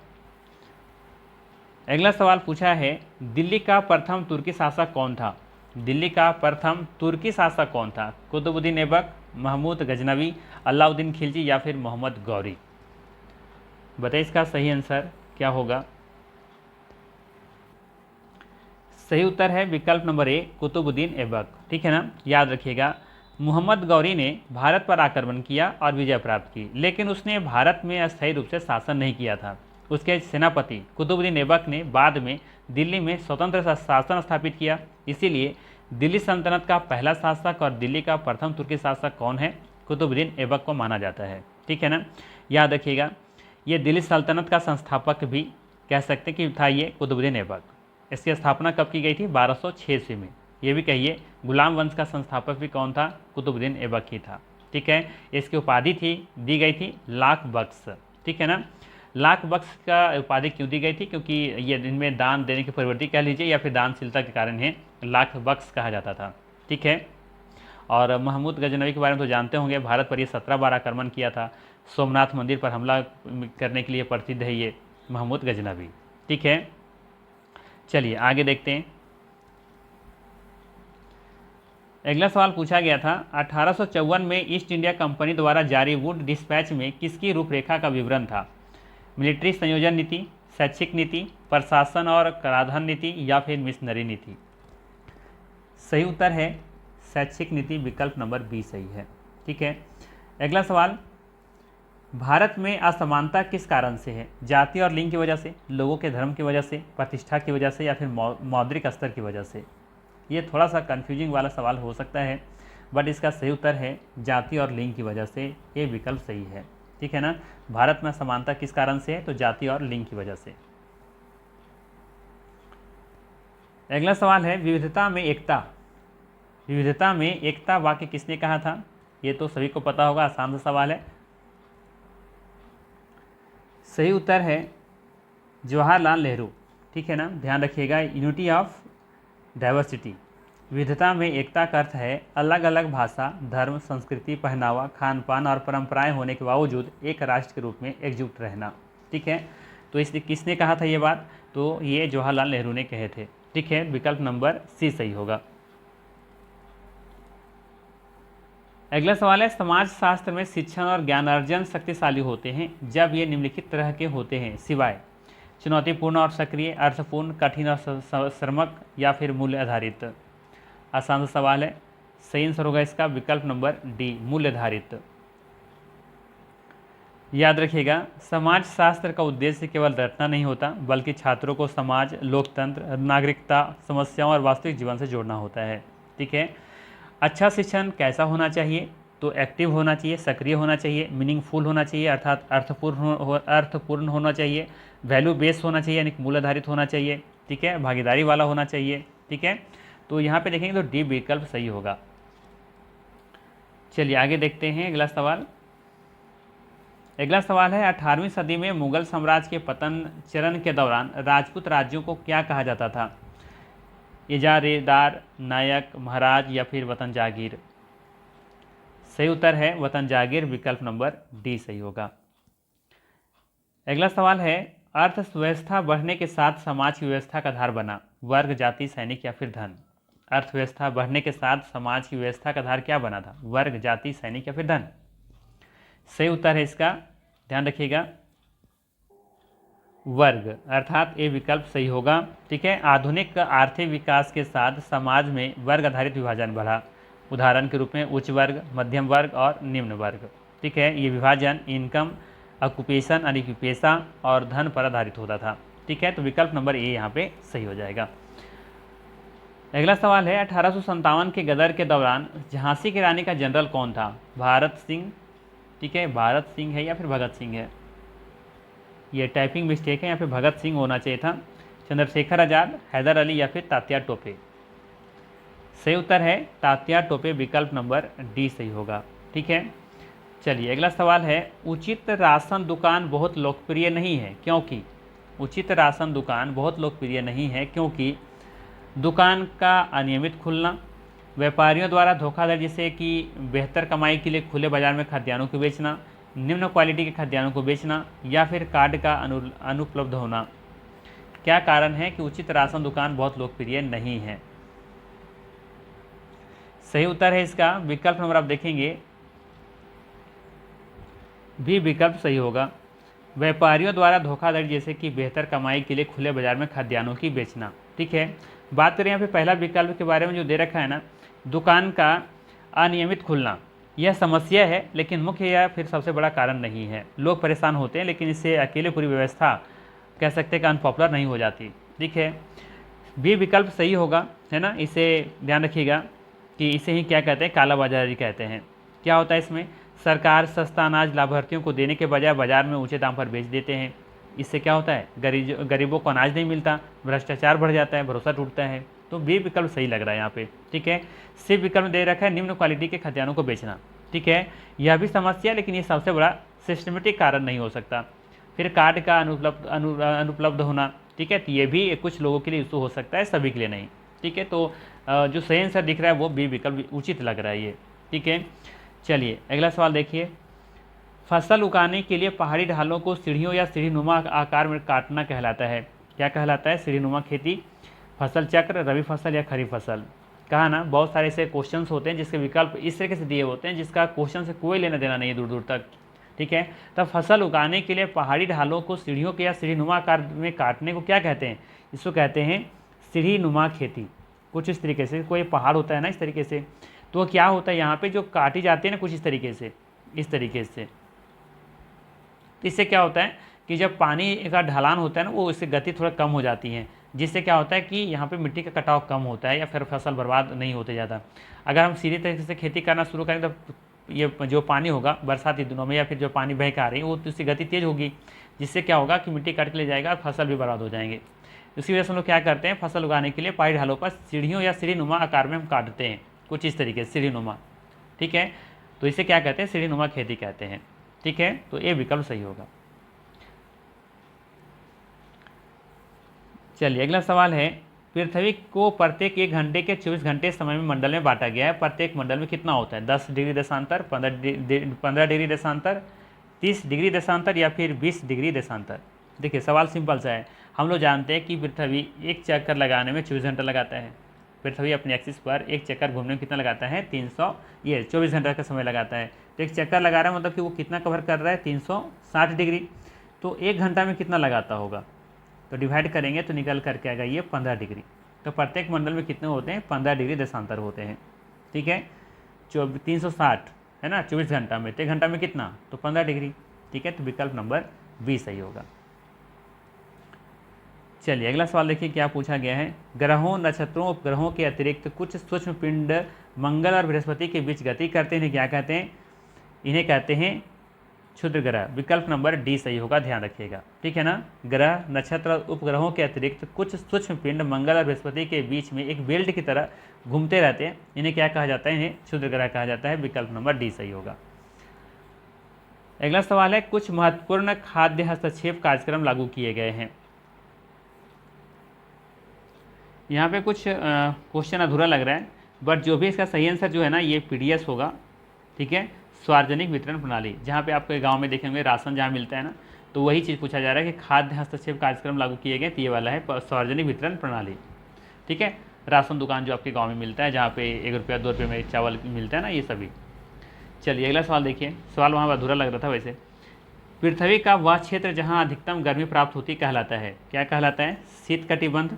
अगला सवाल पूछा है, दिल्ली का प्रथम तुर्की शासक कौन था? दिल्ली का प्रथम तुर्की शासक कौन था? कुतुबुद्दीन ऐबक, महमूद गजनवी, अलाउद्दीन खिलजी या फिर मोहम्मद गौरी? बताइए इसका सही आंसर क्या होगा? सही उत्तर है विकल्प नंबर ए, कुतुबुद्दीन ऐबक। ठीक है ना, याद रखिएगा। मोहम्मद गौरी ने भारत पर आक्रमण किया और विजय प्राप्त की, लेकिन उसने भारत में अस्थायी रूप से शासन नहीं किया था। उसके सेनापति कुतुबुद्दीन ऐबक ने बाद में दिल्ली में स्वतंत्र शासन स्थापित किया। इसीलिए दिल्ली सल्तनत का पहला शासक और दिल्ली का प्रथम तुर्की शासक कौन है? कुतुबुद्दीन ऐबक को माना जाता है। ठीक है ना, याद रखिएगा। ये दिल्ली सल्तनत का संस्थापक भी कह सकते हैं कि था ये कुतुबुद्दीन ऐबक। इसकी स्थापना कब की गई थी? 1206 ईस्वी में। ये भी कहिए, गुलाम वंश का संस्थापक भी कौन था? कुतुबुद्दीन ऐबक ही था। ठीक है, इसकी उपाधि दी गई थी लाख बख्श। ठीक है ना, लाख बख्श का उपाधि क्यों दी गई थी? क्योंकि ये इनमें दान देने की प्रवृत्ति कह लीजिए या फिर दानशीलता के कारण है लाख बख्श कहा जाता था। ठीक है, और महमूद गजनवी के बारे में तो जानते होंगे, भारत पर ये 17 बार आक्रमण किया था। सोमनाथ मंदिर पर हमला करने के लिए प्रसिद्ध है ये महमूद गजनवी। ठीक है, चलिए आगे देखते हैं। अगला सवाल पूछा गया था, 1854 में ईस्ट इंडिया कंपनी द्वारा जारी वुड डिस्पैच में किसकी रूपरेखा का विवरण था? मिलिट्री संयोजन नीति, शैक्षिक नीति, प्रशासन और कराधान नीति या फिर मिशनरी नीति? सही उत्तर है शैक्षिक नीति। विकल्प नंबर बी सही है। ठीक है, अगला सवाल, भारत में असमानता किस कारण से है? जाति और लिंग की वजह से, लोगों के धर्म की वजह से, प्रतिष्ठा की वजह से या फिर मौद्रिक स्तर की वजह से? ये थोड़ा सा कन्फ्यूजिंग वाला सवाल हो सकता है, बट इसका सही उत्तर है जाति और लिंग की वजह से। ये विकल्प सही है। ठीक है ना, भारत में असमानता किस कारण से है? तो जाति और लिंग की वजह से। अगला सवाल है, विविधता में एकता। विविधता में एकता वाक्य किसने कहा था? ये तो सभी को पता होगा, आसान सा सवाल है। सही उत्तर है जवाहरलाल नेहरू। ठीक है ना, ध्यान रखिएगा, यूनिटी ऑफ डाइवर्सिटी। विविधता में एकता का अर्थ है अलग अलग भाषा, धर्म, संस्कृति, पहनावा, खान पान और परंपराएं होने के बावजूद एक राष्ट्र के रूप में एकजुट रहना। ठीक है, तो इसलिए किसने कहा था ये बात? तो ये जवाहरलाल नेहरू ने कहे थे। ठीक है, विकल्प नंबर सी सही होगा। अगला सवाल है, समाज शास्त्र में शिक्षण और ज्ञानार्जन शक्तिशाली होते हैं जब ये निम्नलिखित तरह के होते हैं सिवाय चुनौतीपूर्ण और सक्रिय, अर्थपूर्ण, कठिन और श्रमक या फिर मूल्य आधारित? आसान सा सवाल है। सही आंसर होगा इसका विकल्प नंबर डी, मूल्य आधारित। याद रखिएगा, समाज शास्त्र का उद्देश्य केवल रटना नहीं होता, बल्कि छात्रों को समाज, लोकतंत्र, नागरिकता, समस्याओं और वास्तविक जीवन से जोड़ना होता है। ठीक है, अच्छा शिक्षण कैसा होना चाहिए? तो एक्टिव होना चाहिए, सक्रिय होना चाहिए, मीनिंगफुल होना चाहिए अर्थात अर्थपूर्ण होना चाहिए, वैल्यू बेस्ड होना चाहिए यानी मूल्य आधारित होना चाहिए। ठीक है, भागीदारी वाला होना चाहिए। ठीक है, तो यहाँ पे देखेंगे तो डी विकल्प सही होगा। चलिए आगे देखते हैं अगला सवाल। अगला सवाल है, 18वीं सदी में मुगल साम्राज्य के पतन चरण के दौरान राजपूत राज्यों को क्या कहा जाता था? इजारेदार, नायक, महाराज या फिर वतन जागीर? सही उत्तर है वतन जागीर। विकल्प नंबर डी सही होगा। अगला सवाल है, अर्थव्यवस्था बढ़ने के साथ समाज की व्यवस्था का आधार बना, वर्ग, जाति, सैनिक या फिर धन? अर्थव्यवस्था बढ़ने के साथ समाज की व्यवस्था का आधार क्या बना था? वर्ग, जाति, सैनिक या फिर धन? सही उत्तर है इसका, ध्यान रखिएगा, वर्ग, अर्थात ए विकल्प सही होगा। ठीक है, आधुनिक आर्थिक विकास के साथ समाज में वर्ग आधारित विभाजन बढ़ा। उदाहरण के रूप में उच्च वर्ग, मध्यम वर्ग और निम्न वर्ग। ठीक है, ये विभाजन इनकम, ऑक्यूपेशन यानी कि पेशा और धन पर आधारित होता था। ठीक है, तो विकल्प नंबर ए यहाँ पे सही हो जाएगा। अगला सवाल है 1857 के गदर के दौरान झांसी की रानी का जनरल कौन था? भारत सिंह, ठीक है, भारत सिंह है या फिर भगत सिंह है? ये टाइपिंग मिस्टेक है, यहाँ पे भगत सिंह होना चाहिए था। चंद्रशेखर आजाद, हैदर अली या फिर तात्या टोपे? सही उत्तर है तात्या टोपे, विकल्प नंबर डी सही होगा। ठीक है, चलिए अगला सवाल है उचित राशन दुकान बहुत लोकप्रिय नहीं है क्योंकि? उचित राशन दुकान बहुत लोकप्रिय नहीं है क्योंकि दुकान का अनियमित खुलना, व्यापारियों द्वारा धोखाधड़ी जैसे कि बेहतर कमाई के लिए खुले बाजार में खाद्यान्नों को बेचना, निम्न क्वालिटी के खाद्यान्नों को बेचना या फिर कार्ड का अनुपलब्ध होना। क्या कारण है कि उचित राशन दुकान बहुत लोकप्रिय नहीं है? सही उत्तर है इसका विकल्प नंबर आप देखेंगे भी विकल्प सही होगा। व्यापारियों द्वारा धोखाधड़ी जैसे कि बेहतर कमाई के लिए खुले बाजार में खाद्यान्नों की बेचना। ठीक है, बात करें यहाँ पे पहला विकल्प के बारे में जो दे रखा है ना, दुकान का अनियमित खुलना, यह समस्या है लेकिन मुख्य या फिर सबसे बड़ा कारण नहीं है। लोग परेशान होते हैं लेकिन इससे अकेले पूरी व्यवस्था कह सकते हैं कि अनपॉपुलर नहीं हो जाती। ठीक है, बी विकल्प सही होगा, है ना। इसे ध्यान रखिएगा कि इसे ही क्या कहते हैं, कालाबाजारी कहते हैं। क्या होता है इसमें? सरकार सस्ता अनाज लाभार्थियों को देने के बजाय बाजार में ऊंचे दाम पर बेच देते हैं। इससे क्या होता है, गरीबों को अनाज नहीं मिलता, भ्रष्टाचार बढ़ जाता है, भरोसा टूटता है। तो बी विकल्प सही लग रहा है यहाँ पे। ठीक है, सी विकल्प दे रखा है निम्न क्वालिटी के खाद्यान्नों को बेचना। ठीक है, यह भी समस्या लेकिन ये सबसे बड़ा सिस्टमेटिक कारण नहीं हो सकता। फिर कार्ड का अनुपलब्ध होना। ठीक है, तो ये भी कुछ लोगों के लिए इशू हो सकता है, सभी के लिए नहीं। ठीक है, तो जो सही आंसर दिख रहा है वो बी विकल्प उचित लग रहा है ये। ठीक है, चलिए अगला सवाल देखिए। फसल उगाने के लिए पहाड़ी ढालों को सीढ़ियों या सीढ़ीनुमा आकार में काटना कहलाता है। क्या कहलाता है? सीढ़ीनुमा खेती, फसल चक्र, रबी फसल या खरीफ फसल। कहा ना, बहुत सारे ऐसे क्वेश्चंस होते हैं जिसके विकल्प इस तरीके से दिए होते हैं जिसका क्वेश्चन से कोई लेना देना नहीं है दूर दूर तक। ठीक है, तब फसल उगाने के लिए पहाड़ी ढालों को सीढ़ियों के या सीढ़ीनुमा आकार में काटने को क्या कहते हैं? इसको कहते हैं सीढ़ीनुमा खेती। कुछ इस तरीके से, कोई पहाड़ होता है ना इस तरीके से, तो क्या होता है यहाँ पे जो काटी जाती है ना कुछ इस तरीके से, इस तरीके से। इससे क्या होता है कि जब पानी का ढलान होता है ना, वो इससे गति थोड़ा कम हो जाती है, जिससे क्या होता है कि यहाँ पे मिट्टी का कटाव कम होता है या फिर फसल बर्बाद नहीं होते ज़्यादा। अगर हम सीधे तरीके से खेती करना शुरू करें तो ये जो पानी होगा बरसाती दिनों में या फिर जो पानी बह के आ रही है वो तो उसकी गति तेज़ होगी, जिससे क्या होगा कि मिट्टी काट के ले जाएगा और फसल भी बर्बाद हो जाएंगे। इसी वजह से हम लोग क्या करते हैं, फसल उगाने के लिए पहाड़ी ढालों पर सीढ़ियों या सीढ़ीनुमा आकार में हम काटते हैं, कुछ इस तरीके से सीढ़ीनुमा। ठीक है, तो इसे क्या कहते हैं? सीढ़ीनुमा खेती कहते हैं। ठीक है, तो ये विकल्प सही होगा। चलिए अगला सवाल है पृथ्वी को प्रत्येक 1 घंटे के 24 घंटे समय में मंडल में बांटा गया है। प्रत्येक मंडल में कितना होता है? 10 डिग्री देशांतर, 15 डिग्री देशांतर, 30 डिग्री देशांतर या फिर 20 डिग्री देशांतर। देखिए सवाल सिंपल सा है। हम लोग जानते हैं कि पृथ्वी एक चक्कर लगाने में 24 घंटा लगाता है। पृथ्वी अपने एक्सिस पर एक चक्कर घूमने में कितना लगाता है? 24 घंटा का समय लगाता है। तो एक चक्कर लगा रहा है मतलब कि वो कितना कवर कर रहा है? 360 डिग्री। तो 1 घंटा में कितना लगाता होगा? तो डिवाइड करेंगे तो निकल करके आएगा ये 15 डिग्री। तो प्रत्येक मंडल में कितने होते हैं? 15 डिग्री देशांतर होते हैं। ठीक है, 360 है ना 24 घंटा में, तो 1 घंटा में कितना? तो 15 डिग्री। ठीक है, तो विकल्प नंबर बी सही होगा। चलिए अगला सवाल देखिए क्या पूछा गया है। ग्रहों, नक्षत्रों, उपग्रहों के अतिरिक्त कुछ सूक्ष्म पिंड मंगल और बृहस्पति के बीच गति करते हैं, क्या कहते हैं? इन्हें कहते हैं क्षुद्र ग्रह। विकल्प नंबर डी सही होगा, ध्यान रखिएगा। ठीक है ना, ग्रह, नक्षत्र और उपग्रहों के अतिरिक्त कुछ सूक्ष्म पिंड मंगल और बृहस्पति के बीच में एक बेल्ट की तरह घूमते रहते हैं, इन्हें क्या कहा जाता है? इन्हें क्षुद्र ग्रह कहा जाता है। विकल्प नंबर डी सही होगा। अगला सवाल है कुछ महत्वपूर्ण खाद्य हस्तक्षेप कार्यक्रम लागू किए गए हैं। यहाँ पे कुछ क्वेश्चन अधूरा लग रहा है, बट जो भी इसका सही आंसर जो है ना ये पीडीएस होगा। ठीक है, सार्वजनिक वितरण प्रणाली, जहाँ पे आपके गांव में देखेंगे राशन जहाँ मिलता है ना, तो वही चीज़ पूछा जा रहा है कि खाद्य हस्तक्षेप कार्यक्रम लागू किए गए, तो ये वाला है सार्वजनिक वितरण प्रणाली। ठीक है, राशन दुकान जो आपके गाँव में मिलता है, जहाँ पे 1 रुपया 2 रुपये में चावल मिलता है ना, ये सभी। चलिए अगला सवाल देखिए, सवाल वहाँ पर अधूरा लग रहा था वैसे। पृथ्वी का वह क्षेत्र जहाँ अधिकतम गर्मी प्राप्त होती कहलाता है, क्या कहलाता है? शीत कटिबंध,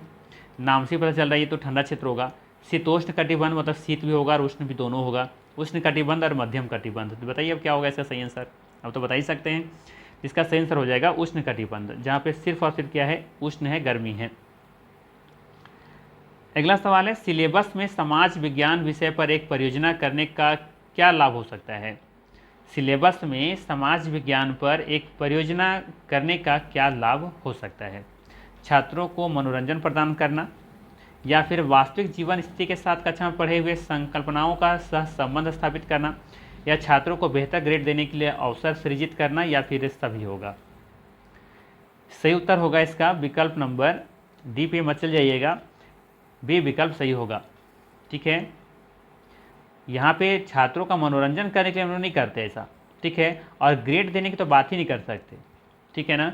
नाम से पता चल रहा है ये तो ठंडा क्षेत्र होगा। शीतोष्ण कटिबंध मतलब शीत भी होगा और उष्ण भी दोनों होगा। उष्ण कटिबंध और मध्यम कटिबंध, तो बताइए अब क्या होगा इसका सही आंसर? अब तो बता ही सकते हैं, इसका सही आंसर हो जाएगा उष्ण कटिबंध, जहाँ पे सिर्फ और सिर्फ क्या है? उष्ण है, गर्मी है। अगला सवाल है, सिलेबस में समाज विज्ञान विषय पर एक परियोजना करने का क्या लाभ हो सकता है? सिलेबस में समाज विज्ञान पर एक परियोजना करने का क्या लाभ हो सकता है? छात्रों को मनोरंजन प्रदान करना, या फिर वास्तविक जीवन स्थिति के साथ कक्षा में पढ़े हुए संकल्पनाओं का सह संबंध स्थापित करना, या छात्रों को बेहतर ग्रेड देने के लिए अवसर सृजित करना, या फिर सभी होगा? सही उत्तर होगा इसका विकल्प नंबर डी पे मत चल जाइएगा, बी विकल्प सही होगा। ठीक है, यहाँ पे छात्रों का मनोरंजन करने के लिए हम लोग नहीं करते ऐसा, ठीक है, और ग्रेड देने की तो बात ही नहीं कर सकते, ठीक है ना।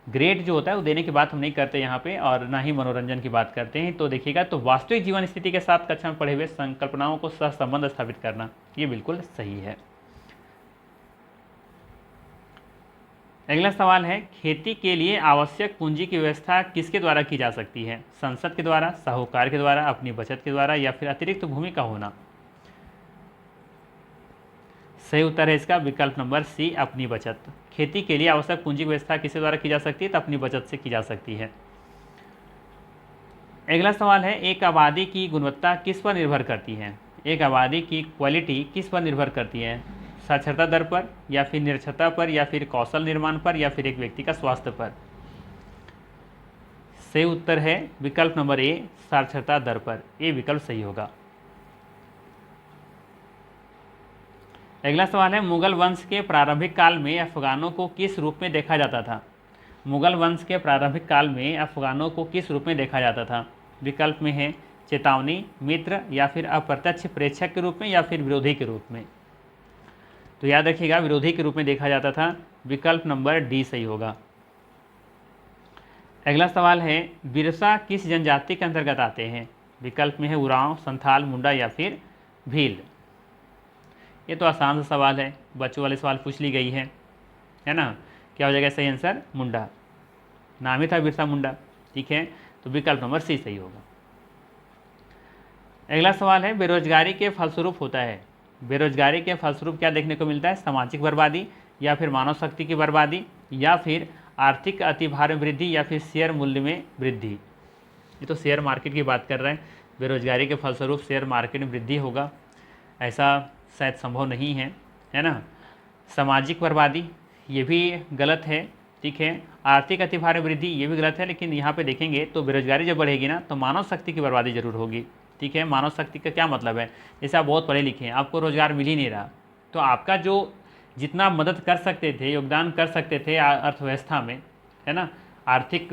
ग्रेड जो होता है वो देने की बात हम नहीं करते यहाँ पे, और ना ही मनोरंजन की बात करते हैं। तो देखिएगा, तो वास्तविक जीवन स्थिति के साथ कक्षा में पढ़े हुए संकल्पनाओं को सहसंबंध स्थापित करना, ये बिल्कुल सही है। अगला सवाल है, खेती के लिए आवश्यक पूंजी की व्यवस्था किसके द्वारा की जा सकती है? संसद के द्वारा, साहूकार के द्वारा, अपनी बचत के द्वारा, या फिर अतिरिक्त भूमि का होना? सही उत्तर है इसका विकल्प नंबर सी, अपनी बचत। खेती के लिए आवश्यक पूंजी की व्यवस्था किसके द्वारा की जा सकती है? तो अपनी बचत से की जा सकती है। अगला सवाल है, एक आबादी की गुणवत्ता किस पर निर्भर करती है? एक आबादी की क्वालिटी किस पर निर्भर करती है? साक्षरता दर पर, या फिर निरक्षरता पर, या फिर कौशल निर्माण पर, या फिर एक व्यक्ति का स्वास्थ्य पर? सही उत्तर है विकल्प नंबर ए, साक्षरता दर पर। ये विकल्प सही होगा। अगला सवाल है, मुगल वंश के प्रारंभिक काल में अफगानों को किस रूप में देखा जाता था? मुगल वंश के प्रारंभिक काल में अफगानों को किस रूप में देखा जाता था? विकल्प में है चेतावनी, मित्र, या फिर अप्रत्यक्ष प्रेक्षक के रूप में, या फिर विरोधी के रूप में? तो याद रखिएगा, विरोधी के रूप में देखा जाता था। विकल्प नंबर डी सही होगा। अगला सवाल है, बिरसा किस जनजाति के अंतर्गत आते हैं? विकल्प में है उरांव, संथाल, मुंडा, या फिर भील। ये तो आसान सा सवाल है, बच्चों वाले सवाल पूछ ली गई है ना। क्या हो जाएगा सही आंसर? मुंडा, नाम ही था बिरसा मुंडा, ठीक है। तो विकल्प नंबर सी सही होगा। अगला सवाल है, बेरोजगारी के फलस्वरूप होता है। बेरोजगारी के फलस्वरूप क्या देखने को मिलता है? सामाजिक बर्बादी, या फिर मानव शक्ति की बर्बादी, या फिर आर्थिक अतिभार में वृद्धि, या फिर शेयर मूल्य में वृद्धि। ये तो शेयर मार्केट की बात कर रहे हैं। बेरोजगारी के फलस्वरूप शेयर मार्केट में वृद्धि होगा, ऐसा शायद संभव नहीं है ना। सामाजिक बर्बादी ये भी गलत है, ठीक है। आर्थिक अतिभार में वृद्धि ये भी गलत है, लेकिन यहाँ पे देखेंगे तो बेरोजगारी जब बढ़ेगी ना, तो मानव शक्ति की बर्बादी जरूर होगी, ठीक है। मानव शक्ति का क्या मतलब है? जैसे आप बहुत पढ़े लिखे हैं, आपको रोजगार मिल ही नहीं रहा, तो आपका जो जितना मदद कर सकते थे, योगदान कर सकते थे अर्थव्यवस्था में, है ना, आर्थिक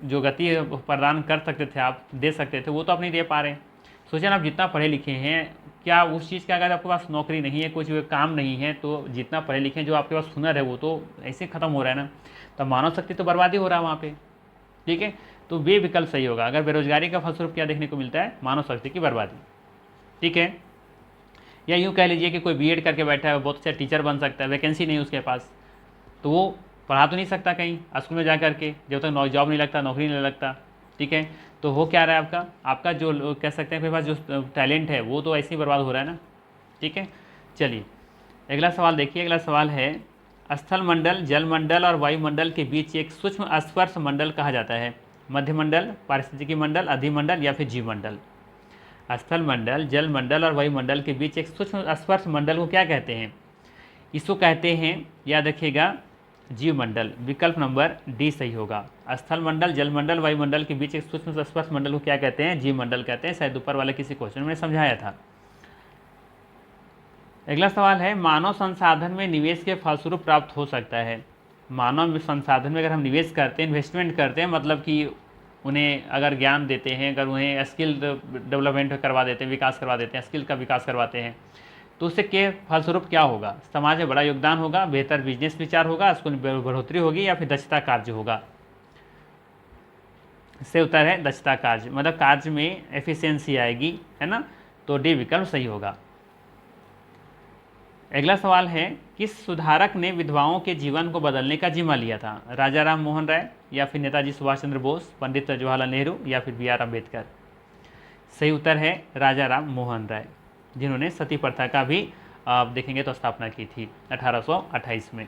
जो गति प्रदान कर सकते थे, आप दे सकते थे, वो तो आप नहीं दे पा रहे हैं। सोचिए आप जितना पढ़े लिखे हैं, क्या उस चीज़ का अगर आपके पास नौकरी नहीं है, कुछ काम नहीं है, तो जितना पढ़े लिखे हैं, जो आपके पास हुनर है, वो तो ऐसे ख़त्म हो रहा है ना। तो मानव शक्ति तो बर्बादी हो रहा है वहाँ पे, ठीक है। तो वे विकल्प सही होगा। अगर बेरोजगारी का फलस्वरूप क्या देखने को मिलता है? मानव शक्ति की बर्बादी, ठीक है। या यूँ कह लीजिए कि कोई बीएड करके बैठा है, बहुत अच्छा टीचर बन सकता है, वैकेंसी नहीं उसके पास, तो वो पढ़ा तो नहीं सकता कहीं स्कूल में जा करके, जब तक जॉब नहीं लगता, नौकरी नहीं लगता, ठीक है। तो हो क्या रहा है, आपका जो कह सकते हैं आपके पास जो टैलेंट है, वो तो ऐसे ही बर्बाद हो रहा है ना, ठीक है। चलिए अगला सवाल देखिए। अगला सवाल है, स्थल मंडल, जल मंडल और वायुमंडल के बीच एक सूक्ष्म स्पर्श मंडल कहा जाता है। मध्यमंडल, पारिस्थितिकी मंडल, अधिमंडल, या फिर जीवमंडल? स्थल मंडल, जल मंडल और वायुमंडल के बीच एक सूक्ष्म स्पर्श मंडल को क्या कहते हैं? इसको कहते हैं, याद रखिएगा, जीवमंडल। विकल्प नंबर डी सही होगा। स्थल मंडल, जल मंडल, वायुमंडल के बीच एक सूक्ष्म स्पर्श मंडल को क्या कहते हैं? जीवमंडल कहते हैं। शायद ऊपर वाले किसी क्वेश्चन में समझाया था। अगला सवाल है, मानव संसाधन में निवेश के फलस्वरूप प्राप्त हो सकता है। मानव संसाधन में अगर हम निवेश करते हैं, इन्वेस्टमेंट करते हैं, मतलब कि उन्हें अगर ज्ञान देते हैं, अगर उन्हें स्किल डेवलपमेंट करवा देते हैं, विकास करवा देते हैं, स्किल का विकास करवाते हैं, तो उससे के फलस्वरूप क्या होगा? समाज में बड़ा योगदान होगा, बेहतर बिजनेस विचार होगा, स्कूल में बढ़ोतरी होगी, या फिर दक्षता कार्य होगा? इससे उत्तर है दक्षता कार्य, मतलब कार्य में एफिशिएंसी आएगी, है ना। तो डी विकल्प सही होगा। अगला सवाल है, किस सुधारक ने विधवाओं के जीवन को बदलने का जिम्मा लिया था? राजा राम मोहन राय, या फिर नेताजी सुभाष चंद्र बोस, पंडित जवाहरलाल नेहरू, या फिर बी आर अम्बेडकर? सही उत्तर है राजा राम मोहन राय, जिन्होंने सती प्रथा का भी आप देखेंगे तो स्थापना की थी 1828 में।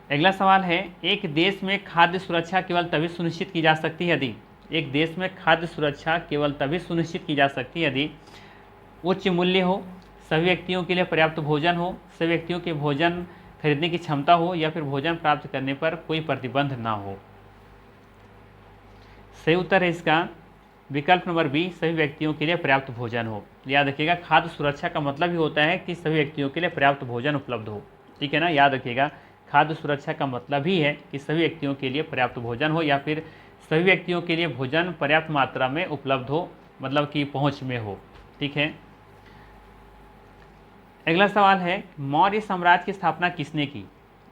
अगला सवाल है, एक देश में खाद्य सुरक्षा केवल तभी सुनिश्चित की जा सकती है यदि एक देश में खाद्य सुरक्षा केवल तभी सुनिश्चित की जा सकती है यदि उच्च मूल्य हो, सभी व्यक्तियों के लिए पर्याप्त भोजन हो, सभी व्यक्तियों के भोजन खरीदने की क्षमता हो, या फिर भोजन प्राप्त करने पर कोई प्रतिबंध ना हो। सही उत्तर है इसका विकल्प नंबर बी, सभी व्यक्तियों के लिए पर्याप्त भोजन हो। याद रखिएगा, खाद्य सुरक्षा का मतलब ही होता है कि सभी व्यक्तियों के लिए पर्याप्त भोजन उपलब्ध हो। ठीक है ना, याद रखिएगा, खाद्य सुरक्षा का मतलब ही है कि सभी व्यक्तियों के लिए पर्याप्त भोजन हो, या फिर सभी व्यक्तियों के लिए भोजन पर्याप्त मात्रा में उपलब्ध हो, मतलब कि पहुंच में हो। ठीक है। अगला सवाल है, मौर्य साम्राज्य की स्थापना किसने की?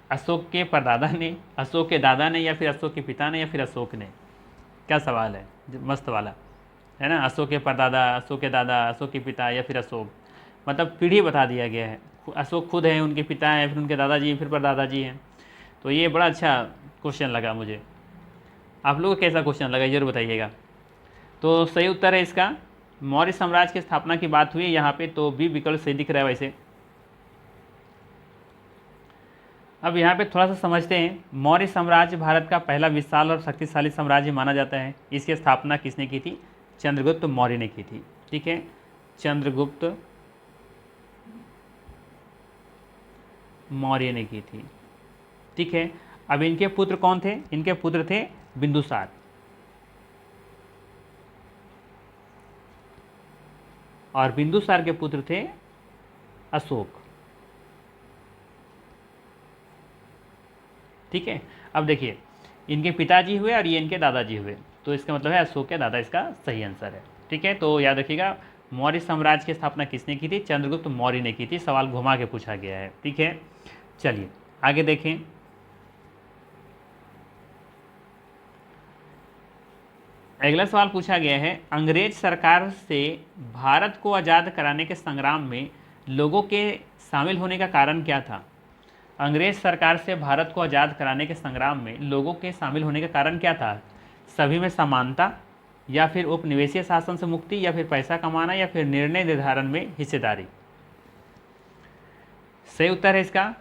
अशोक के परदादा ने, अशोक के दादा ने, या फिर अशोक के पिता ने, या फिर अशोक ने? क्या सवाल है, मस्त वाला है ना। अशोक के परदादा, अशोक के दादा, अशोक के पिता, या फिर अशोक, मतलब पीढ़ी बता दिया गया है। अशोक खुद हैं, उनके पिता हैं, फिर उनके दादाजी, फिर परदादाजी हैं। तो ये बड़ा अच्छा क्वेश्चन लगा मुझे। आप लोगों को कैसा क्वेश्चन लगा जरूर बताइएगा। तो सही उत्तर है इसका, मौर्य साम्राज्य की स्थापना की बात हुई है यहाँ पे, तो बी विकल्प सही दिख रहा है वैसे। अब यहाँ पे थोड़ा सा समझते हैं। मौर्य साम्राज्य भारत का पहला विशाल और शक्तिशाली साम्राज्य माना जाता है। इसकी स्थापना किसने की थी? चंद्रगुप्त मौर्य ने की थी। ठीक है, चंद्रगुप्त मौर्य ने की थी। ठीक है, अब इनके पुत्र कौन थे? इनके पुत्र थे बिंदुसार, और बिंदुसार के पुत्र थे अशोक। ठीक है, अब देखिए, इनके पिताजी हुए और ये इनके दादाजी हुए, तो इसका मतलब है अशोक के दादा इसका सही आंसर है। ठीक है, तो याद रखिएगा, मौर्य साम्राज्य की स्थापना किसने की थी? चंद्रगुप्त मौर्य ने की थी। सवाल घुमा के पूछा गया है। ठीक है, चलिए आगे देखें। अगला सवाल पूछा गया है, अंग्रेज सरकार से भारत को आज़ाद कराने के संग्राम में लोगों के शामिल होने का कारण क्या था? अंग्रेज सरकार से भारत को आज़ाद कराने के संग्राम में लोगों के शामिल होने का कारण क्या था? सभी में समानता, या फिर उपनिवेशीय शासन से मुक्ति, या फिर पैसा कमाना, या फिर निर्णय निर्धारण में हिस्सेदारी? सही उत्तर है इसका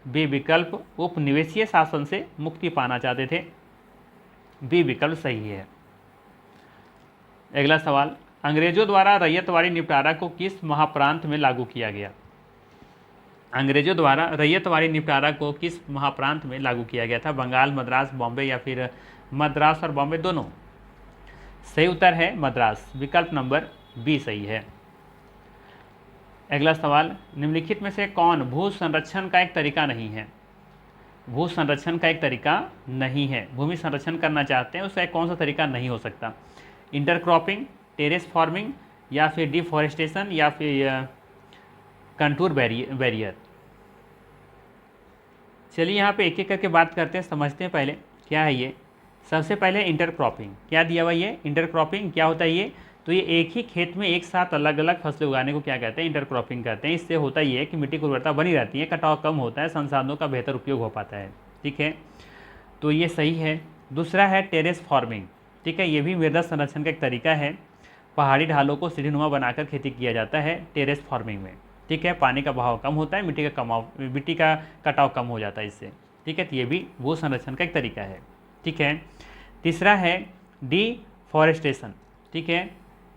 बी विकल्प, उपनिवेशीय शासन से मुक्ति पाना चाहते थे। बी विकल्प सही है। अगला सवाल, अंग्रेजों द्वारा रैयतवाड़ी निपटारा को किस महाप्रांत में लागू किया गया? अंग्रेजों द्वारा रैयतवाड़ी निपटारा को किस महाप्रांत में लागू किया गया था? बंगाल, मद्रास, बॉम्बे, या फिर मद्रास और बॉम्बे दोनों? सही उत्तर है मद्रास, विकल्प नंबर बी सही है। अगला सवाल, निम्नलिखित में से कौन भू संरक्षण का एक तरीका नहीं है? भू संरक्षण का एक तरीका नहीं है, भूमि संरक्षण करना चाहते हैं, उसका कौन सा तरीका नहीं हो सकता? इंटरक्रॉपिंग, टेरेस फार्मिंग, या फिर डिफॉरेस्टेशन, या फिर कंटूर बैरियर? चलिए यहाँ पे एक एक करके बात करते हैं, समझते हैं पहले क्या है ये। सबसे पहले इंटरक्रॉपिंग, क्या दिया हुआ ये? इंटरक्रॉपिंग क्या होता है ये? तो ये एक ही खेत में एक साथ अलग अलग फसलें उगाने को क्या कहते हैं? इंटरक्रॉपिंग कहते हैं। इससे होता ये है कि मिट्टी की उर्वरता बनी रहती है, कटाव कम होता है, संसाधनों का बेहतर उपयोग हो पाता है। ठीक है, तो ये सही है। दूसरा है टेरेस फार्मिंग। ठीक है, ये भी मृदा संरक्षण का एक तरीका है। पहाड़ी ढालों को सीढ़ीनुमा बनाकर खेती किया जाता है टेरेस फार्मिंग में। ठीक है, पानी का बहाव कम होता है, मिट्टी का कटाव कम हो जाता है इससे। ठीक है, तो ये भी भू संरक्षण का एक तरीका है। ठीक है, तीसरा है डिफॉरेस्टेशन। ठीक है,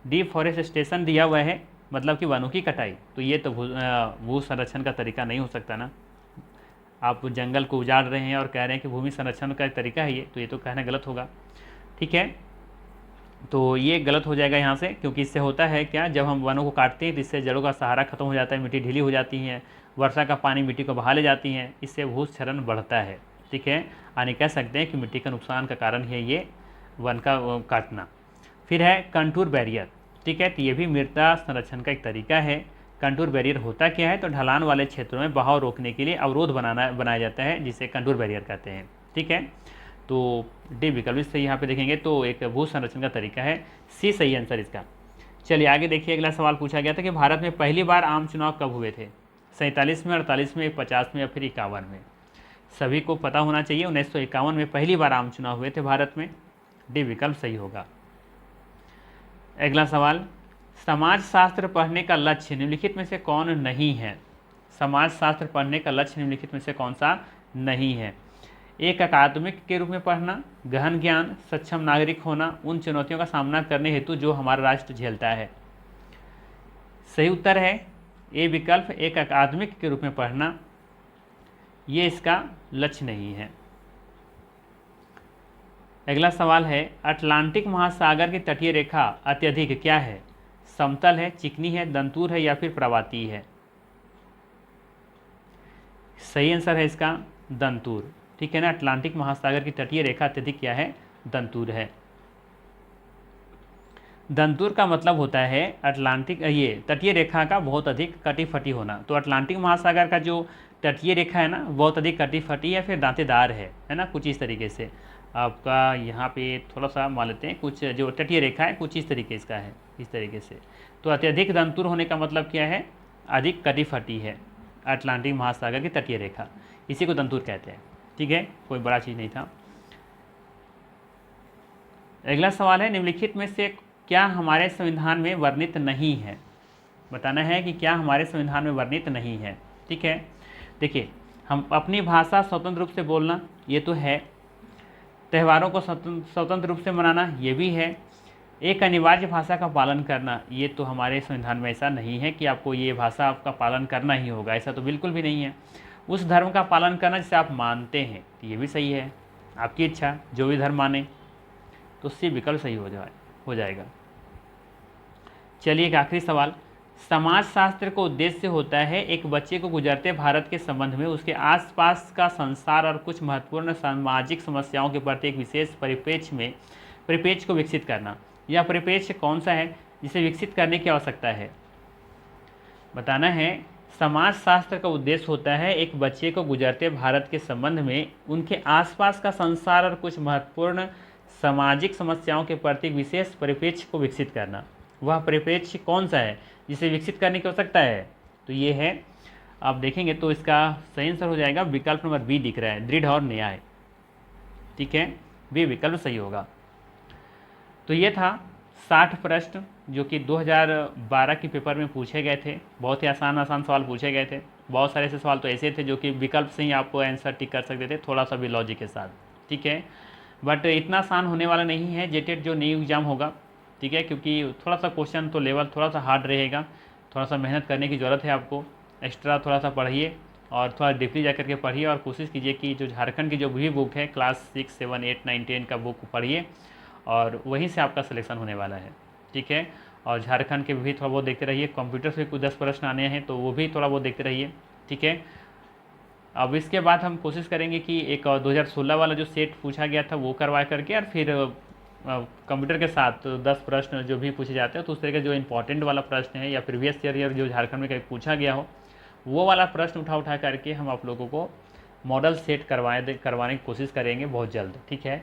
डिफॉरेस्टेशन दिया हुआ है, मतलब कि वनों की कटाई, तो ये तो भू संरक्षण का तरीका नहीं हो सकता ना। आप जंगल को उजाड़ रहे हैं और कह रहे हैं कि भूमि संरक्षण का एक तरीका है ये, तो ये तो कहना गलत होगा। ठीक है, तो ये गलत हो जाएगा यहाँ से, क्योंकि इससे होता है क्या, जब हम वनों को काटते हैं तो इससे जड़ों का सहारा खत्म हो जाता है, मिट्टी ढीली हो जाती है, वर्षा का पानी मिट्टी को बहा ले जाती है, इससे भूस्खलन बढ़ता है। ठीक है, यानी कह सकते हैं कि मिट्टी का नुकसान का कारण है ये वन का काटना। फिर है कंटूर बैरियर। ठीक है, तो ये भी मृदा संरक्षण का एक तरीका है। कंटूर बैरियर होता क्या है? तो ढलान वाले क्षेत्रों में बहाव रोकने के लिए अवरोध बनाया जाता है, जिसे कंटूर बैरियर कहते हैं। ठीक है, तो डी विकल्प सही यहाँ पे देखेंगे तो एक भू संरक्षण का तरीका है। सी सही आंसर इसका। चलिए आगे देखिए, अगला सवाल पूछा गया था कि भारत में पहली बार आम चुनाव कब हुए थे? 47 में, 48 में, 50 में या फिर 51 में? सभी को पता होना चाहिए, 1951 में पहली बार आम चुनाव हुए थे भारत में। डी विकल्प सही होगा। अगला सवाल, समाज शास्त्र पढ़ने का लक्ष्य निम्नलिखित में से कौन नहीं है? समाज शास्त्र पढ़ने का लक्ष्य निम्नलिखित में से कौन सा नहीं है? एक अकादमिक के रूप में पढ़ना, गहन ज्ञान, सक्षम नागरिक होना, उन चुनौतियों का सामना करने हेतु जो हमारा राष्ट्र झेलता है। सही उत्तर है ए विकल्प, एक अकादमिक के रूप में पढ़ना। ये इसका लक्ष्य नहीं है। अगला सवाल है, अटलांटिक महासागर की तटीय रेखा अत्यधिक क्या है? समतल है, चिकनी है, दंतूर है या फिर प्रवाती है? सही आंसर है इसका दंतूर। ठीक है ना, अटलांटिक महासागर की तटीय रेखा अत्यधिक क्या है? दंतूर है। दंतूर का मतलब होता है अटलांटिक, ये तटीय रेखा का बहुत अधिक कटी फटी होना। तो अटलांटिक महासागर का जो तटीय रेखा है ना, बहुत अधिक कटी फटी या फिर दांतेदार है ना, कुछ इस तरीके से। आपका यहाँ पे थोड़ा सा मान लेते हैं, कुछ जो तटीय रेखा है कुछ इस तरीके इसका है, इस तरीके से। तो अत्यधिक दंतूर होने का मतलब क्या है? अधिक कटी फटी है अटलांटिक महासागर की तटीय रेखा, इसी को दंतूर कहते हैं। ठीक है, कोई बड़ा चीज़ नहीं था। अगला सवाल है, निम्नलिखित में से क्या हमारे संविधान में वर्णित नहीं है? बताना है कि क्या हमारे संविधान में वर्णित नहीं है। ठीक है, देखिए, हम अपनी भाषा स्वतंत्र रूप से बोलना, ये तो है। त्योहारों को स्वतंत्र रूप से मनाना, ये भी है। एक अनिवार्य भाषा का पालन करना, ये तो हमारे संविधान में ऐसा नहीं है कि आपको ये भाषा आपका पालन करना ही होगा, ऐसा तो बिल्कुल भी नहीं है। उस धर्म का पालन करना जिसे आप मानते हैं, तो ये भी सही है, आपकी इच्छा, जो भी धर्म माने। तो सी विकल्प सही हो जाएगा। चलिए एक आखिरी सवाल, समाजशास्त्र का उद्देश्य होता है एक बच्चे को गुजरते भारत के संबंध में उसके आसपास का संसार और कुछ महत्वपूर्ण सामाजिक समस्याओं के प्रति एक विशेष परिप्रेक्ष्य को विकसित करना। यह परिप्रेक्ष्य कौन सा है जिसे विकसित करने की आवश्यकता है? बताना है, समाजशास्त्र का उद्देश्य होता है एक बच्चे को गुजरते भारत के संबंध में उनके आसपास का संसार और कुछ महत्वपूर्ण सामाजिक समस्याओं के प्रति एक विशेष परिप्रेक्ष्य को विकसित करना। वह परिप्रेक्ष्य कौन सा है जिसे विकसित करने की आवश्यकता है? तो ये है, आप देखेंगे तो इसका सही आंसर हो जाएगा विकल्प नंबर बी दिख रहा है, दृढ़ और न्याय। ठीक है, बी विकल्प सही होगा। तो ये था 60 प्रश्न जो कि 2012 के पेपर में पूछे गए थे। बहुत ही आसान सवाल पूछे गए थे। बहुत सारे ऐसे सवाल तो ऐसे थे जो कि विकल्प से ही आप आंसर टिक कर सकते थे, थोड़ा सा भी लॉजिक के साथ। ठीक है, बट इतना आसान होने वाला नहीं है जेटेड जो न्यू एग्ज़ाम होगा। ठीक है, क्योंकि थोड़ा सा क्वेश्चन तो लेवल थोड़ा सा हार्ड रहेगा, थोड़ा सा मेहनत करने की ज़रूरत है आपको। एक्स्ट्रा थोड़ा सा पढ़िए और थोड़ा डीपली जा करके पढ़िए और कोशिश कीजिए कि जो झारखंड की जो भी बुक है क्लास 6, 7, 8, 9, 10 का बुक पढ़िए और वहीं से आपका सिलेक्शन होने वाला है। ठीक है, और झारखंड के भी थोड़ा बहुत देखते रहिए। कंप्यूटर से कुछ 10 प्रश्न आने हैं तो वो भी थोड़ा बहुत देखते रहिए। ठीक है, अब इसके बाद हम कोशिश करेंगे कि एक 2016 वाला जो सेट पूछा गया था वो करवा करके और फिर कंप्यूटर के साथ 10 प्रश्न जो भी पूछे जाते हैं तो उस तरह के जो इंपॉर्टेंट वाला प्रश्न है या प्रीवियस ईयर जो झारखंड में कहीं पूछा गया हो वो वाला प्रश्न उठा करके हम आप लोगों को मॉडल सेट करवाने की कोशिश करेंगे बहुत जल्द। ठीक है,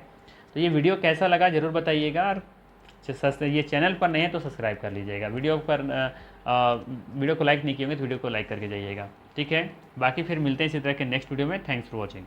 तो ये वीडियो कैसा लगा ज़रूर बताइएगा और ये चैनल पर नहीं है तो सब्सक्राइब कर लीजिएगा। वीडियो को लाइक नहीं किए होंगे तो वीडियो को लाइक करके जाइएगा। ठीक है, बाकी फिर मिलते हैं इसी तरह के नेक्स्ट वीडियो में। Thanks for watching.